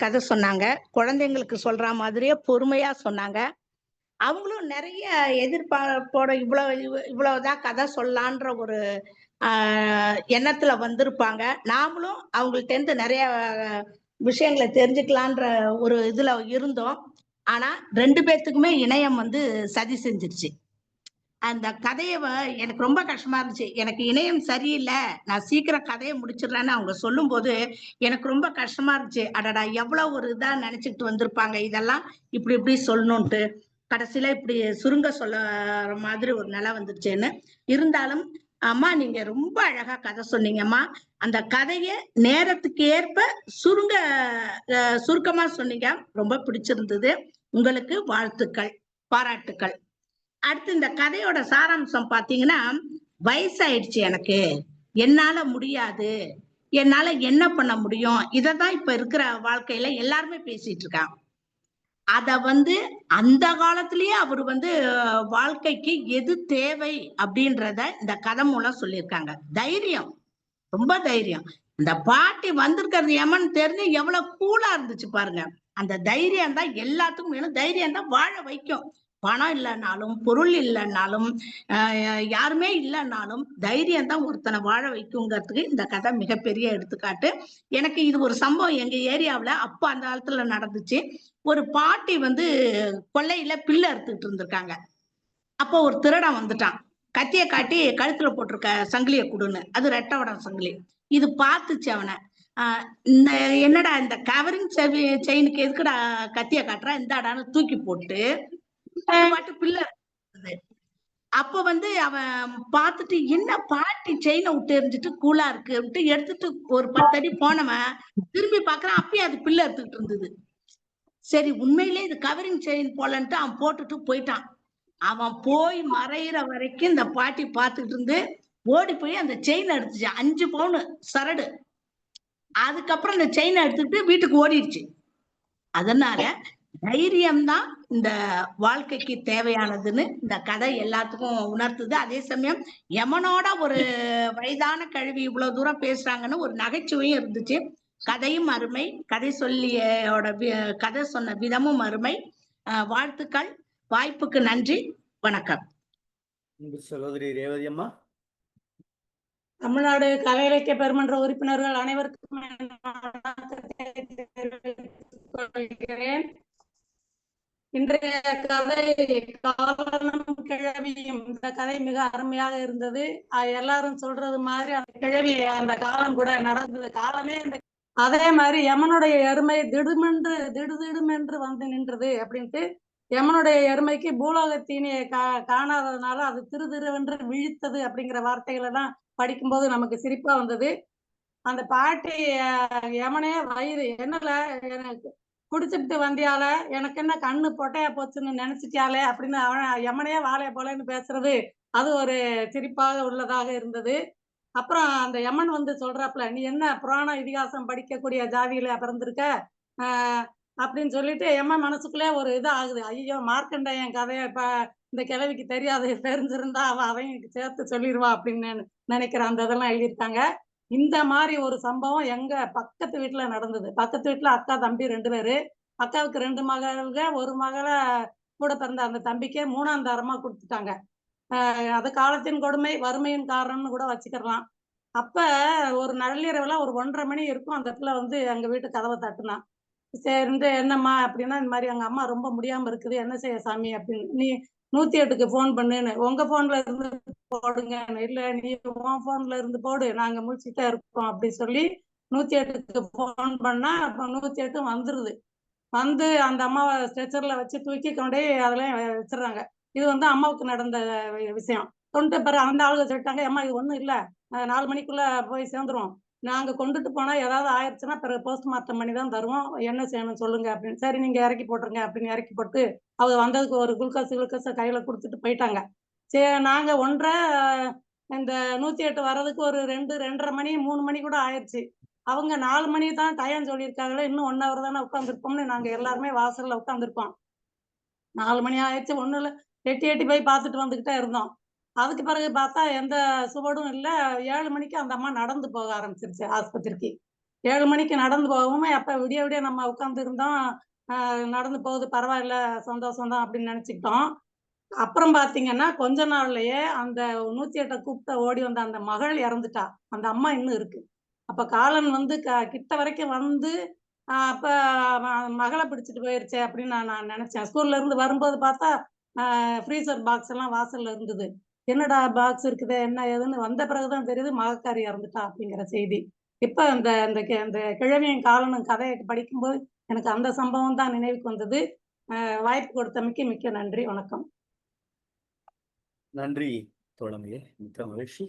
கதை சொன்னாங்க. குழந்தைங்களுக்கு சொல்ற மாதிரியே பொறுமையா சொன்னாங்க. அவங்களும் நிறைய எதிர்பார்ப்போட இவ்வளவுதான் கதை சொல்லலான்ற ஒரு எண்ணத்துல வந்திருப்பாங்க. நாமளும் அவங்கள்ட்ட இருந்து நிறைய விஷயங்களை தெரிஞ்சுக்கலான்ற ஒரு இதுல இருந்தோம். ஆனா 2 பேர்த்துக்குமே இணையம் சதி செஞ்சிருச்சு. அந்த கதையை எனக்கு ரொம்ப கஷ்டமா இருந்துச்சு. எனக்கு இணையம் சரியில்லை, நான் சீக்கிரம் கதையை முடிச்சிடலான்னு அவங்க சொல்லும் போது எனக்கு ரொம்ப கஷ்டமா இருந்துச்சு. அடடா, எவ்வளவு ஒரு இதா நினைச்சுக்கிட்டு வந்திருப்பாங்க, இதெல்லாம் இப்படி இப்படி சொல்லணும்ட்டு. கடைசியில இப்படி சுருங்க சொல்ல மாதிரி ஒரு நிலை வந்துருச்சுன்னு. இருந்தாலும் அம்மா நீங்க ரொம்ப அழகா கதை சொன்னீங்கம்மா. அந்த கதையை நேரத்துக்கு ஏற்ப சுருக்கமா சொன்னீங்க, ரொம்ப பிடிச்சிருந்தது. உங்களுக்கு வாழ்த்துக்கள், பாராட்டுக்கள். அடுத்து இந்த கதையோட சாராம்சம் பாத்தீங்கன்னா, வயசாயிடுச்சு எனக்கு, என்னால முடியாது, என்னால என்ன பண்ண முடியும், இததான் இப்ப இருக்கிற வாழ்க்கையில எல்லாருமே பேசிட்டு இருக்காங்க. அத அந்த காலத்திலேயே அவர் வாழ்க்கைக்கு எது தேவை அப்படின்றத இந்த கதை மூலம் சொல்லியிருக்காங்க. தைரியம், ரொம்ப தைரியம். இந்த பாட்டி வந்திருக்கிறது யமன் தெரிஞ்சு எவ்வளவு கூலா இருந்துச்சு பாருங்க. அந்த தைரியம் தான் எல்லாத்துக்கும் வேணும். தைரியம் தான் வாழ வைக்கும். பணம் இல்லைன்னாலும், பொருள் இல்லைன்னாலும், யாருமே இல்லைன்னாலும் தைரியம் தான் ஒருத்தனை வாழ வைக்குங்கிறதுக்கு இந்த கதை மிகப்பெரிய எடுத்துக்காட்டு. எனக்கு இது ஒரு சம்பவம் எங்க ஏரியாவுல அப்ப அந்த காலத்துல நடந்துச்சு. ஒரு பாட்டி கொல்லையில பில்லு அறுத்துட்டு இருந்திருக்காங்க. அப்போ ஒரு திருடன் வந்துட்டான். கத்திய காட்டி கழுத்துல போட்டிருக்க சங்கிலிய குடுன்னு. அது ரெட்டவடம் சங்கிலி. இது பார்த்துச்சு அவனை. இந்த என்னடா இந்த கவரிங் செயினுக்கு எதுக்குடா கத்திய காட்டுறா, இந்தாடான்னு தூக்கி போட்டு பாட்டு பிள்ளை. அப்ப அவன் பார்த்துட்டு என்ன பாட்டி செயினை விட்டு எரிஞ்சிட்டு கூலா இருக்கு எடுத்துட்டு ஒரு 10 அடி போனவன் திரும்பி பாக்குறான். அப்பயும் அது பிள்ளை எடுத்துக்கிட்டு இருந்தது. சரி உண்மையிலே இது கவரிங் செயின் போலன்ட்டு அவன் போட்டுட்டு போயிட்டான். அவன் போய் மறையிற வரைக்கும் இந்த பாட்டி பார்த்துட்டு இருந்து ஓடி போய் அந்த செயின் எடுத்துச்சு. 5 பவுன் சரடு. அதுக்கப்புறம் இந்த செயினை எடுத்துட்டு வீட்டுக்கு ஓடிடுச்சு. அதனால தைரியம்தான் இந்த வாழ்க்கைக்கு தேவையானதுன்னு இந்த கதை எல்லாத்துக்கும் உணர்த்துது. அதே சமயம் யமனோட ஒரு வயதான கழுவி இவ்வளவு தூரம் பேசுறாங்கன்னு ஒரு நகைச்சுவையும் இருந்துச்சு. கதையும் அருமை, கதை சொல்லியோட கதை சொன்ன விதமும் அருமை. வாழ்த்துக்கள். வாய்ப்புக்கு நன்றி. வணக்கம். சகோதரி ரேவதி அம்மா. தமிழ்நாடு கலை இலக்கிய பெருமன்ற உறுப்பினர்கள் அனைவருக்கும் இன்றைய கதை காலனும் கிழவியும். இந்த கதை மிக அருமையாக இருந்தது. எல்லாரும் சொல்றது மாதிரி அந்த கிழவி அந்த காலம் கூட நடந்தது. காலமே அதே மாதிரி யமனுடைய எருமை திடுமென்று வந்து நின்றது அப்படின்ட்டு. யமனுடைய எருமைக்கு பூலோகத்தீனியை காணாததுனால அது திருவென்று விழித்தது அப்படிங்கிற வார்த்தைகளை எல்லாம் படிக்கும்போது நமக்கு சிரிப்பா வந்தது. அந்த பாட்டி யமனே வயிறு என்னல எனக்கு குடிச்சுட்டு வந்தியால, எனக்கு என்ன கண்ணு பொட்டையா போச்சுன்னு நினைச்சிட்டியாலே அப்படின்னு அவன் யமனே வாழைய போலன்னு பேசுறது அது ஒரு சிரிப்பாக உள்ளதாக இருந்தது. அப்புறம் அந்த யமன் சொல்றாப்புல, நீ என்ன புராண இதிகாசம் படிக்கக்கூடிய ஜாதியில பிறந்திருக்க அப்படின்னு சொல்லிட்டு யமன் மனசுக்குள்ளே ஒரு இது ஆகுது. ஐயோ மார்க்கண்டையன் கதையை இப்ப இந்த கிழவிக்கு தெரியாது, தெரிஞ்சிருந்தா அவையும் சேர்த்து சொல்லிடுவா அப்படின்னு நினைக்கிற அந்த இதெல்லாம் எழுதியிருக்காங்க. இந்த மாதிரி ஒரு சம்பவம் எங்க பக்கத்து வீட்டுல நடந்தது. பக்கத்து வீட்டுல அக்கா தம்பி 2 பேரு. அக்காவுக்கு 2 மகள்க, ஒரு மகளை கூட பிறந்த அந்த தம்பிக்கே 3ஆம் தாரமா கொடுத்துட்டாங்க. அது காலத்தின் கொடுமை, வறுமையின் காரணம்னு கூட வச்சுக்கலாம். அப்ப ஒரு நள்ளிரவுல ஒரு 1:30 மணி இருக்கும். அந்த பிள்ளை எங்க வீட்டு கதவை தட்டுனா. சரின்ட்டு என்னம்மா அப்படின்னா, இந்த மாதிரி எங்க அம்மா ரொம்ப முடியாம இருக்குது, என்ன செய்ய சாமி அப்படின்னு. நீ 108க்கு போன் பண்ணுன்னு. உங்க போன்ல இருந்து போடுங்க. இல்ல நீ உன் போன்ல இருந்து போடு, நாங்க முடிச்சுட்டே இருக்கோம் அப்படி சொல்லி 108க்கு போன் பண்ணா அப்ப 108 வந்துருது. அந்த அம்மாவை ஸ்ட்ரெச்சர்ல வச்சு தூக்கி கொண்டே அதெல்லாம் வச்சிடறாங்க. இது அம்மாவுக்கு நடந்த விஷயம். கொண்டு பிறகு அந்த ஆளுங்க சொல்லிட்டாங்க, அம்மா இது ஒண்ணும் இல்ல, 4 மணிக்குள்ள போய் சேர்ந்துரும், நாங்க கொண்டுட்டு போனா ஏதாவது ஆயிடுச்சுன்னா பிறகு போஸ்ட்மார்ட்டம் பண்ணி தான் தருவோம், என்ன செய்யணும் சொல்லுங்க அப்படின்னு. சரி நீங்க இறக்கி போட்டுருங்க அப்படின்னு இறக்கி போட்டு அவங்க வந்ததுக்கு ஒரு குளுக்கோஸை கையில கொடுத்துட்டு போயிட்டாங்க. சரி நாங்க 1:30 இந்த 108 வர்றதுக்கு ஒரு 2:30 மணி 3 மணி கூட ஆயிடுச்சு. அவங்க 4 மணி தான் டைம் சொல்லியிருக்காங்களே, இன்னும் 1 ஹவர் தானே உட்காந்துருப்போம்னு நாங்க எல்லாருமே வாசல்ல உட்காந்துருப்போம். 4 மணி ஆயிடுச்சு. ஒண்ணும் இல்ல, எட்டி போய் பார்த்துட்டு வந்துகிட்டே இருந்தோம். அதுக்கு பிறகு பார்த்தா எந்த சுவடும் இல்ல. 7 மணிக்கு அந்த அம்மா நடந்து போக ஆரம்பிச்சிருச்சு ஆஸ்பத்திரிக்கு. 7 மணிக்கு நடந்து போகவுமே அப்ப விடிய நம்ம உட்கார்ந்து இருந்தோம். நடந்து போகுது, பரவாயில்ல, சந்தோஷம் தான் அப்படின்னு நினைச்சுக்கிட்டோம். அப்புறம் பாத்தீங்கன்னா கொஞ்ச நாள்லயே அந்த 108 கூப்பிட்ட ஓடி வந்த அந்த மகள் இறந்துட்டா. அந்த அம்மா இன்னும் இருக்கு. அப்ப காலன் கிட்ட வரைக்கும் அப்ப மகளை பிடிச்சிட்டு போயிருச்சே அப்படின்னு நான் நினைச்சேன். ஸ்கூல்ல இருந்து வரும்போது பார்த்தா ஃப்ரீசர் பாக்ஸ் எல்லாம் வாசல்ல இருந்தது. என்னடா பாக்ஸ் இருக்குது என்ன ஏதுன்னு வந்த பிறகுதான் தெரியுது மகக்காரி இறந்துட்டா அப்படிங்கிற செய்தி. இப்ப அந்த அந்த கிழவியின் காலனும் கதையை படிக்கும்போது எனக்கு அந்த சம்பவம் தான் நினைவுக்கு வந்தது. வாய்ப்பு கொடுத்தமைக்கு மிக்க நன்றி. வணக்கம். நன்றி தோழமையே, மிக்க மகிழ்ச்சி.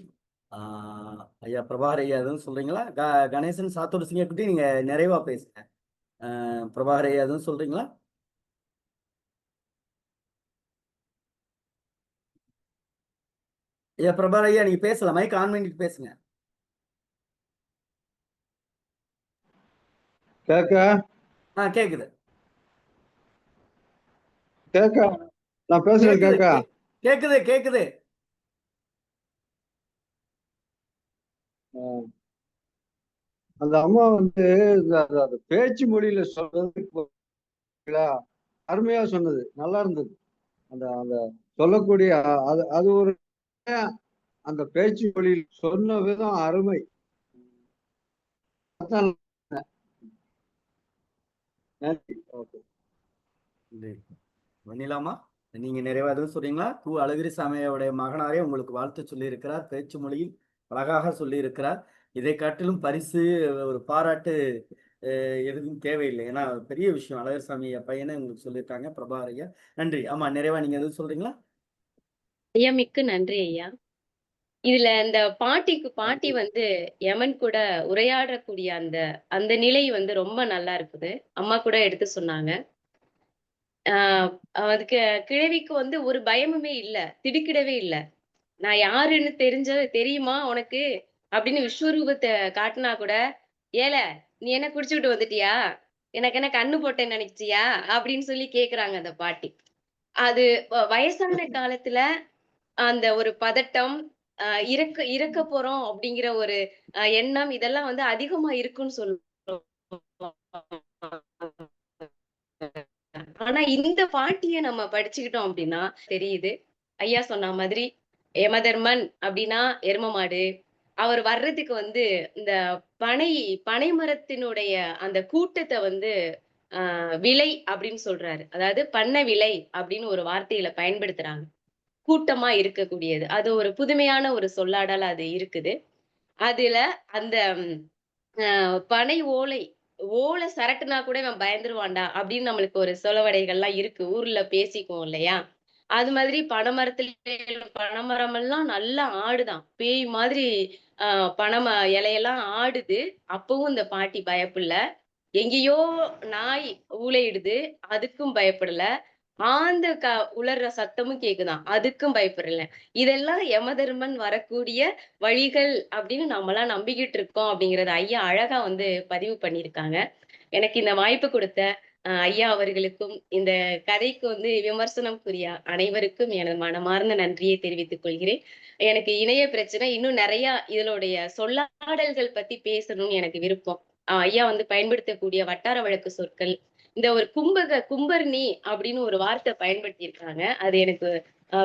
ஐயா பிரபாகர் ஐயா எதுவும் சொல்றீங்களா? கணேசன் சாத்தூர் சிங்க குட்டி நீங்க நிறைவா பேசுங்க. பிரபாகர் ஐயா எதுவும் சொல்றீங்களா? ஐயா பிரபாகர் ஐயா நீங்க பேசலாம், மைக் ஆன் பண்ணிட்டு பேசுங்க. கேக்குது நான் பேசுறேன் கேக்கா? கேக்குது கேக்குது. அந்த அம்மா வந்து அந்த பேச்சு மொழியில சொல்றது அருமையா சொன்னது, நல்லா இருந்தது. அந்த அந்த சொல்லக்கூடிய அது அது ஒரு அந்த பேச்சு மொழியில் சொன்ன விதம் அருமை. நன்றி. ஓகே. வெண்ணிலாமா, நீங்க நிறைவா எதுவும் சொல்றீங்களா? அழகிரிசாமியோடைய மகனாரே உங்களுக்கு வாழ்த்து சொல்லி இருக்கிறார். பேச்சு மொழியில் அழகாக சொல்லி இருக்கிறார். இதை காட்டிலும் பரிசு, ஒரு பாராட்டு எதுவும் தேவையில்லை. ஏன்னா பெரிய விஷயம். அழகிரிசாமி பையனை உங்களுக்கு சொல்லியிருக்காங்க, பிரபாகர் ஐயா. நன்றி. ஆமா, நிறைவா நீங்க எதுவும் சொல்றீங்களா? ஐயா மிக்க நன்றி ஐயா. இதுல இந்த பாட்டி வந்து யமன் கூட உரையாடக்கூடிய அந்த அந்த நிலை வந்து ரொம்ப நல்லா இருக்குது. அம்மா கூட எடுத்து சொன்னாங்க. ஆஹ் அதுக்கு கிழவிக்கு வந்து ஒரு பயமுமே இல்ல, திடுக்கிடவே இல்ல. நான் யாருன்னு தெரியுமா உனக்கு அப்படின்னு விஸ்வரூபத்தை காட்டினா கூட, ஏல நீ என்ன குடிச்சுக்கிட்டு வந்துட்டியா, எனக்கு என்ன கண்ணு போட்டேன்னு நினைச்சியா அப்படின்னு சொல்லி கேக்குறாங்க அந்த பாட்டி. அது வயசான காலத்துல அந்த ஒரு பதட்டம், இறக்க போறோம் அப்படிங்கிற ஒரு எண்ணம், இதெல்லாம் வந்து அதிகமா இருக்குன்னு சொல்லுவோம். ஆனா இந்த பாட்டிய நம்ம படிச்சுக்கிட்டோம் அப்படின்னா தெரியுது. ஐயா சொன்ன மாதிரி யமதர்மன் அப்படின்னா எரும மாடு. அவர் வர்றதுக்கு வந்து இந்த பனை பனை மரத்தினுடைய அந்த கூட்டத்தை வந்து விலை அப்படின்னு சொல்றாரு. அதாவது பண்ண விலை அப்படின்னு ஒரு வார்த்தையில பயன்படுத்துறாங்க. கூட்டமா இருக்கக்கூடியது. அது ஒரு புதுமையான ஒரு சொல்லாடலா அது இருக்குது. அதுல அந்த பனை ஓலை சரட்டுனா கூட இவன் பயந்துருவான்டா அப்படின்னு நம்மளுக்கு ஒரு சொலவடைகள்லாம் இருக்கு. ஊர்ல பேசிக்குவோம் இல்லையா? அது மாதிரி பனைமரம் எல்லாம் நல்லா ஆடுதாம். பேய் மாதிரி இலையெல்லாம் ஆடுது. அப்பவும் இந்த பாட்டி பயப்படல. எங்கேயோ நாய் ஊளையிடுது, அதுக்கும் பயப்படல. ஆந்த உலர்ற சத்தமும் கேக்குதாம், அதுக்கும் பயப்படல. இதெல்லாம் யமதர்மன் வரக்கூடிய வழிகள் அப்படின்னு நம்மலாம் நம்பிக்கிட்டு இருக்கோம் அப்படிங்கறத ஐயா அழகா வந்து பதிவு பண்ணியிருக்காங்க. எனக்கு இந்த வாய்ப்பு கொடுத்த ஐயா அவர்களுக்கும், இந்த கதைக்கு வந்து விமர்சனம் கூறிய அனைவருக்கும் எனது மனமார்ந்த நன்றியை தெரிவித்துக் கொள்கிறேன். எனக்கு இணைய பிரச்சனை, இன்னும் நிறைய இதனுடைய சொல்லாடல்கள் பத்தி பேசணும்னு எனக்கு விருப்பம். ஐயா வந்து பயன்படுத்தக்கூடிய வட்டார வழக்கு சொற்கள், இந்த ஒரு கும்பர்ணி அப்படின்னு ஒரு வார்த்தை பயன்படுத்தி இருக்காங்க. அது எனக்கு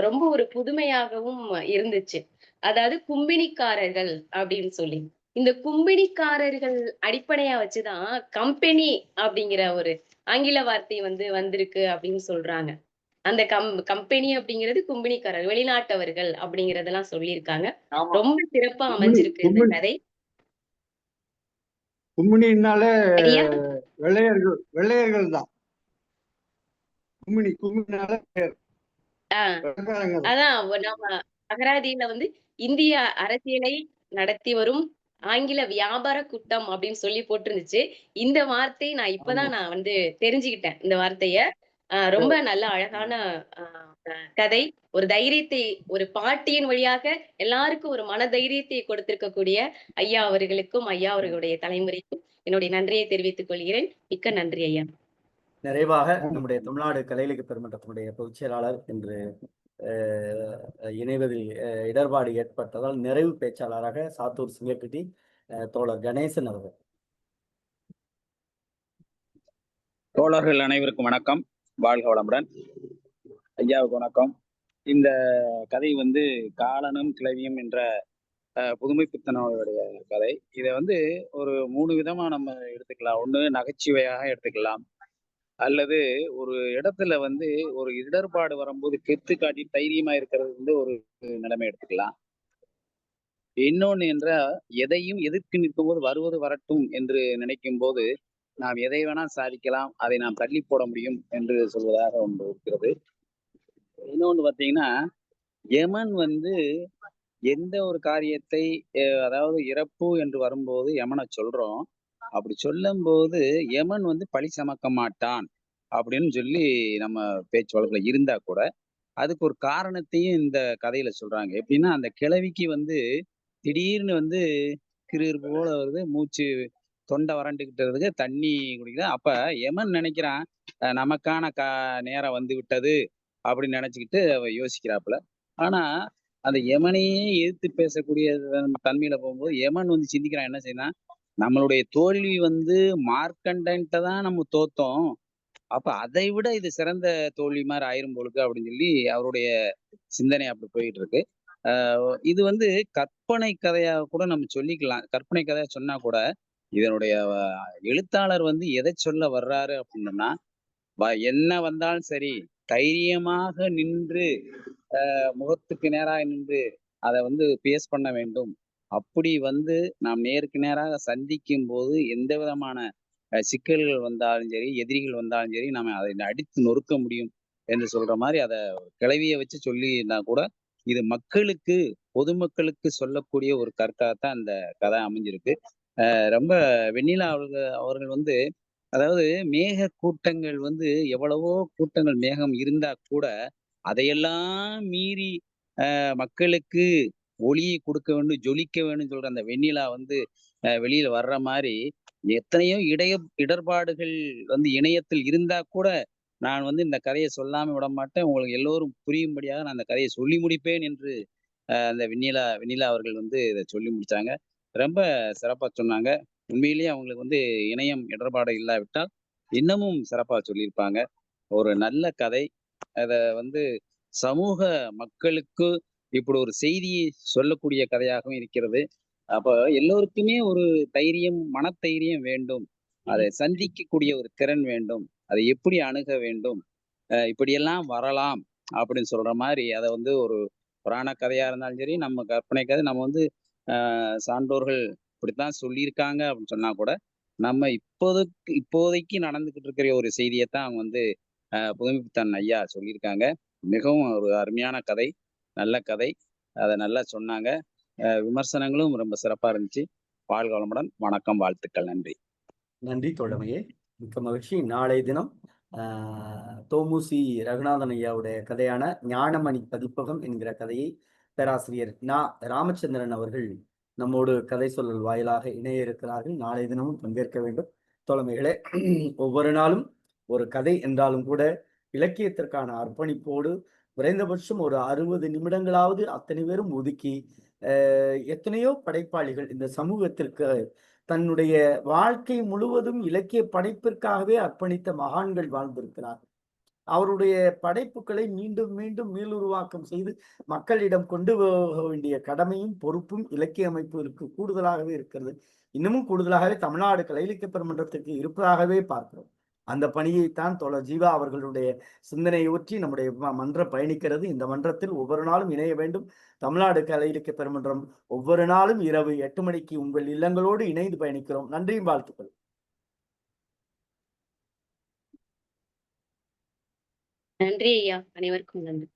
ரொம்ப ஒரு புதுமையாகவும் இருந்துச்சு. அதாவது கும்பினிக்காரர்கள் அப்படின்னு சொல்லி, இந்த கும்பினிக்காரர்கள் அடிப்படையா வச்சுதான் கம்பெனி அப்படிங்கிற ஒரு ஆங்கில வார்த்தை வந்து வந்திருக்கு அப்படின்னு சொல்றாங்க. அந்த கம்பெனி அப்படிங்கிறது கும்பினிக்காரர், வெளிநாட்டவர்கள் அப்படிங்கறதெல்லாம் சொல்லியிருக்காங்க. ரொம்ப சிறப்பா அமைஞ்சிருக்கு இந்த கதை. கும்மினின்னாலே வெள்ளையர்கள் தான். கும்மினால அதான் நம்ம அகராதியில வந்து இந்திய அரசியலை நடத்தி வரும் ஆங்கில வியாபார கூட்டம் அப்படின்னு சொல்லி போட்டிருந்துச்சு. இந்த வார்த்தை நான் இப்பதான் நான் வந்து தெரிஞ்சுக்கிட்டேன் இந்த வார்த்தைய. ரொம்ப நல்ல அழகான கதை. ஒரு தைரியத்தை, ஒரு பாட்டியின் வழியாக எல்லாருக்கும் ஒரு மன தைரியத்தை கொடுத்திருக்கக்கூடிய ஐயா அவர்களுக்கும், ஐயா அவர்களுடைய தலைமுறைக்கும் என்னுடைய நன்றியை தெரிவித்துக் கொள்கிறேன். மிக்க நன்றி ஐயா. நிறைவாக நம்முடைய தமிழ்நாடு கலை இலக்கிய பெருமன்றத்தினுடைய பொதுச் செயலாளர் என்று இணைவதில் இடர்பாடு ஏற்பட்டதால் நிறைவு பேச்சாளராக சாத்தூர் சிங்கப்பட்டி தோழர் கணேசன் அவர்கள். தோழர்கள் அனைவருக்கும் வணக்கம், வாழ்க வளமுடன். ஐயாவுக்கு வணக்கம். இந்த கதை வந்து காலனும் கிளவியும் என்ற புதுமை புத்தனுடைய கதை. இதை வந்து ஒரு 3 விதமா நம்ம எடுத்துக்கலாம். ஒண்ணு நகைச்சுவையாக எடுத்துக்கலாம், அல்லது ஒரு இடத்துல வந்து ஒரு இடர்பாடு வரும்போது கெத்து காட்டி தைரியமா இருக்கிறது வந்து ஒரு நிலைமை எடுத்துக்கலாம். இன்னொன்னு என்றால், எதையும் எதிர்த்து நிற்கும் போது வருவது வரட்டும் என்று நினைக்கும் போது நாம் எதை வேணா சாதிக்கலாம், அதை நாம் தள்ளி போட முடியும் என்று சொல்வதாக ஒன்று இருக்கிறது. இன்னொன்று பார்த்தீங்கன்னா, யமன் வந்து எந்த ஒரு காரியத்தை அதாவது இறப்பு என்று வரும்போது யமனை சொல்றோம். அப்படி சொல்லும் போது யமன் வந்து பழி சமக்க மாட்டான் அப்படின்னு சொல்லி நம்ம பேச்சு வழக்குல இருந்தா கூட அதுக்கு ஒரு காரணத்தையும் இந்த கதையில சொல்றாங்க. எப்படின்னா, அந்த கிழவிக்கு வந்து திடீர்னு வந்து கிருகிரு போல வருது, மூச்சு தொண்டை வறண்டுகிட்டு தண்ணி குடிக்கிறேன். அப்ப யமன் நினைக்கிறான் நமக்கான நேரம் வந்து விட்டது அப்படின்னு நினைச்சுக்கிட்டு அவ யோசிக்கிறாப்புல. ஆனா அந்த யமனையே எதிர்த்து பேசக்கூடிய தன்மையில போகும்போது யமன் வந்து சிந்திக்கிறான், என்ன செய்யலாம், நம்மளுடைய தோல்வி வந்து மார்க்கண்டன்ட்ட தான் நம்ம தோத்தோம். அப்ப அதை விட இது சிறந்த தோல்வி மாதிரி ஆயிரும் போலுக்கு அப்படின்னு சொல்லி அவருடைய சிந்தனை அப்படி போயிட்டு இருக்கு. இது வந்து கற்பனை கதையா கூட நம்ம சொல்லிக்கலாம். கற்பனை கதையா சொன்னா கூட இதனுடைய எழுத்தாளர் வந்து எதை சொல்ல வர்றாரு அப்படின்னா, என்ன வந்தாலும் சரி தைரியமாக நின்று முகத்துக்கு நேராக நின்று அதை வந்து பேஸ் பண்ண வேண்டும். அப்படி வந்து நாம் நேருக்கு நேராக சந்திக்கும் போது எந்த விதமான சிக்கல்கள் வந்தாலும் சரி, எதிரிகள் வந்தாலும் சரி, நம்ம அதை அடித்து நொறுக்க முடியும் என்று சொல்ற மாதிரி அதை கிளவிய வச்சு சொல்லினா கூட இது மக்களுக்கு, பொதுமக்களுக்கு சொல்லக்கூடிய ஒரு கருத்தாத்தான் அந்த கதை அமைஞ்சிருக்கு. ரொம்ப வெண்ணிலா அவர்கள் வந்து, அதாவது மேக கூட்டங்கள் வந்து எவ்வளவோ கூட்டங்கள் மேகம் இருந்தா கூட அதையெல்லாம் மீறி மக்களுக்கு ஒளியை கொடுக்க வேண்டும், ஜொலிக்க வேண்டும் சொல்ற அந்த வெண்ணிலா வந்து வெளியில வர்ற மாதிரி எத்தனையோ இடர்பாடுகள் வந்து இணையத்தில் இருந்தா கூட நான் வந்து இந்த கதையை சொல்லாம விட மாட்டேன். உங்களுக்கு எல்லோரும் புரியும்படியாக நான் அந்த கதையை சொல்லி முடிப்பேன் என்று அந்த வெண்ணிலா அவர்கள் வந்து இதை சொல்லி முடிச்சாங்க. ரொம்ப சிறப்பா சொன்னாங்க. உண்மையிலேயே அவங்களுக்கு வந்து இணையம் இடர்பாடு இல்லாவிட்டால் இன்னமும் சிறப்பா சொல்லியிருப்பாங்க. ஒரு நல்ல கதை. அத வந்து சமூக மக்களுக்கு இப்படி ஒரு செய்தியை சொல்லக்கூடிய கதையாகவும் இருக்கிறது. அப்ப எல்லோருக்குமே ஒரு தைரியம், மனத்தைரியம் வேண்டும். அதை சந்திக்கக்கூடிய ஒரு திறன் வேண்டும். அதை எப்படி அணுக வேண்டும், இப்படியெல்லாம் வரலாம் அப்படின்னு சொல்ற மாதிரி அதை வந்து ஒரு புராண கதையா இருந்தாலும் சரி, நம்ம கற்பனை கதை, நம்ம வந்து சான்றோர்கள் இப்படித்தான் சொல்லியிருக்காங்க அப்படின்னு சொன்னா கூட நம்ம இப்போதைக்கு நடந்துகிட்டு இருக்கிற ஒரு செய்தியைத்தான் அவங்க வந்து புதுமைப்பித்தன் ஐயா சொல்லியிருக்காங்க. மிகவும் ஒரு அருமையான கதை, நல்ல கதை. அதை நல்லா சொன்னாங்க. விமர்சனங்களும் ரொம்ப சிறப்பா இருந்துச்சு. வாழ்க வளமுடன். வணக்கம், வாழ்த்துக்கள், நன்றி. நன்றி தோழமையே, மிக்க மகிழ்ச்சி. நாளைய தினம் தோமுசி ரகுநாதன் ஐயாவுடைய கதையான ஞானமணி பதிப்பகம் என்கிற கதையை பேராசிரியர் ராமச்சந்திரன் அவர்கள் நம்மோடு கதை சொல்லல் வாயிலாக இணைய இருக்கிறார்கள். நாளைய தினமும் பங்கேற்க வேண்டும். தோழமைகளே, ஒவ்வொரு நாளும் ஒரு கதை என்றாலும் கூட இலக்கியத்திற்கான அர்ப்பணிப்போடு குறைந்தபட்சம் ஒரு 60 நிமிடங்களாவது அத்தனை பேரும் ஒதுக்கி எத்தனையோ படைப்பாளிகள் இந்த சமூகத்திற்கு தன்னுடைய வாழ்க்கை முழுவதும் இலக்கிய படைப்பிற்காகவே அர்ப்பணித்த மகான்கள் வாழ்ந்திருக்கிறார்கள். அவருடைய படைப்புகளை மீண்டும் மீண்டும் மீளுருவாக்கம் செய்து மக்களிடம் கொண்டு போக வேண்டிய கடமையும் பொறுப்பும் இலக்கிய அமைப்புகளுக்கு கூடுதலாகவே இருக்கிறது. இன்னமும் கூடுதலாகவே தமிழ்நாடு கலை இலக்கிய பெருமன்றத்துக்கு இருப்பதாகவே பார்க்கிறோம். அந்த பணியைத்தான் தோழர் ஜீவா அவர்களுடைய சிந்தனையை ஒற்றி நம்முடைய மன்றம் பயணிக்கிறது. இந்த மன்றத்தில் ஒவ்வொரு நாளும் இணைய வேண்டும். தமிழ்நாடு கலை இலக்கிய பெருமன்றம் ஒவ்வொரு நாளும் இரவு 8 மணிக்கு உங்கள் இல்லங்களோடு இணைந்து பயணிக்கிறோம். நன்றியும் வாழ்த்துக்கள். நன்றி ஐயா, அனைவருக்கும் நன்றி.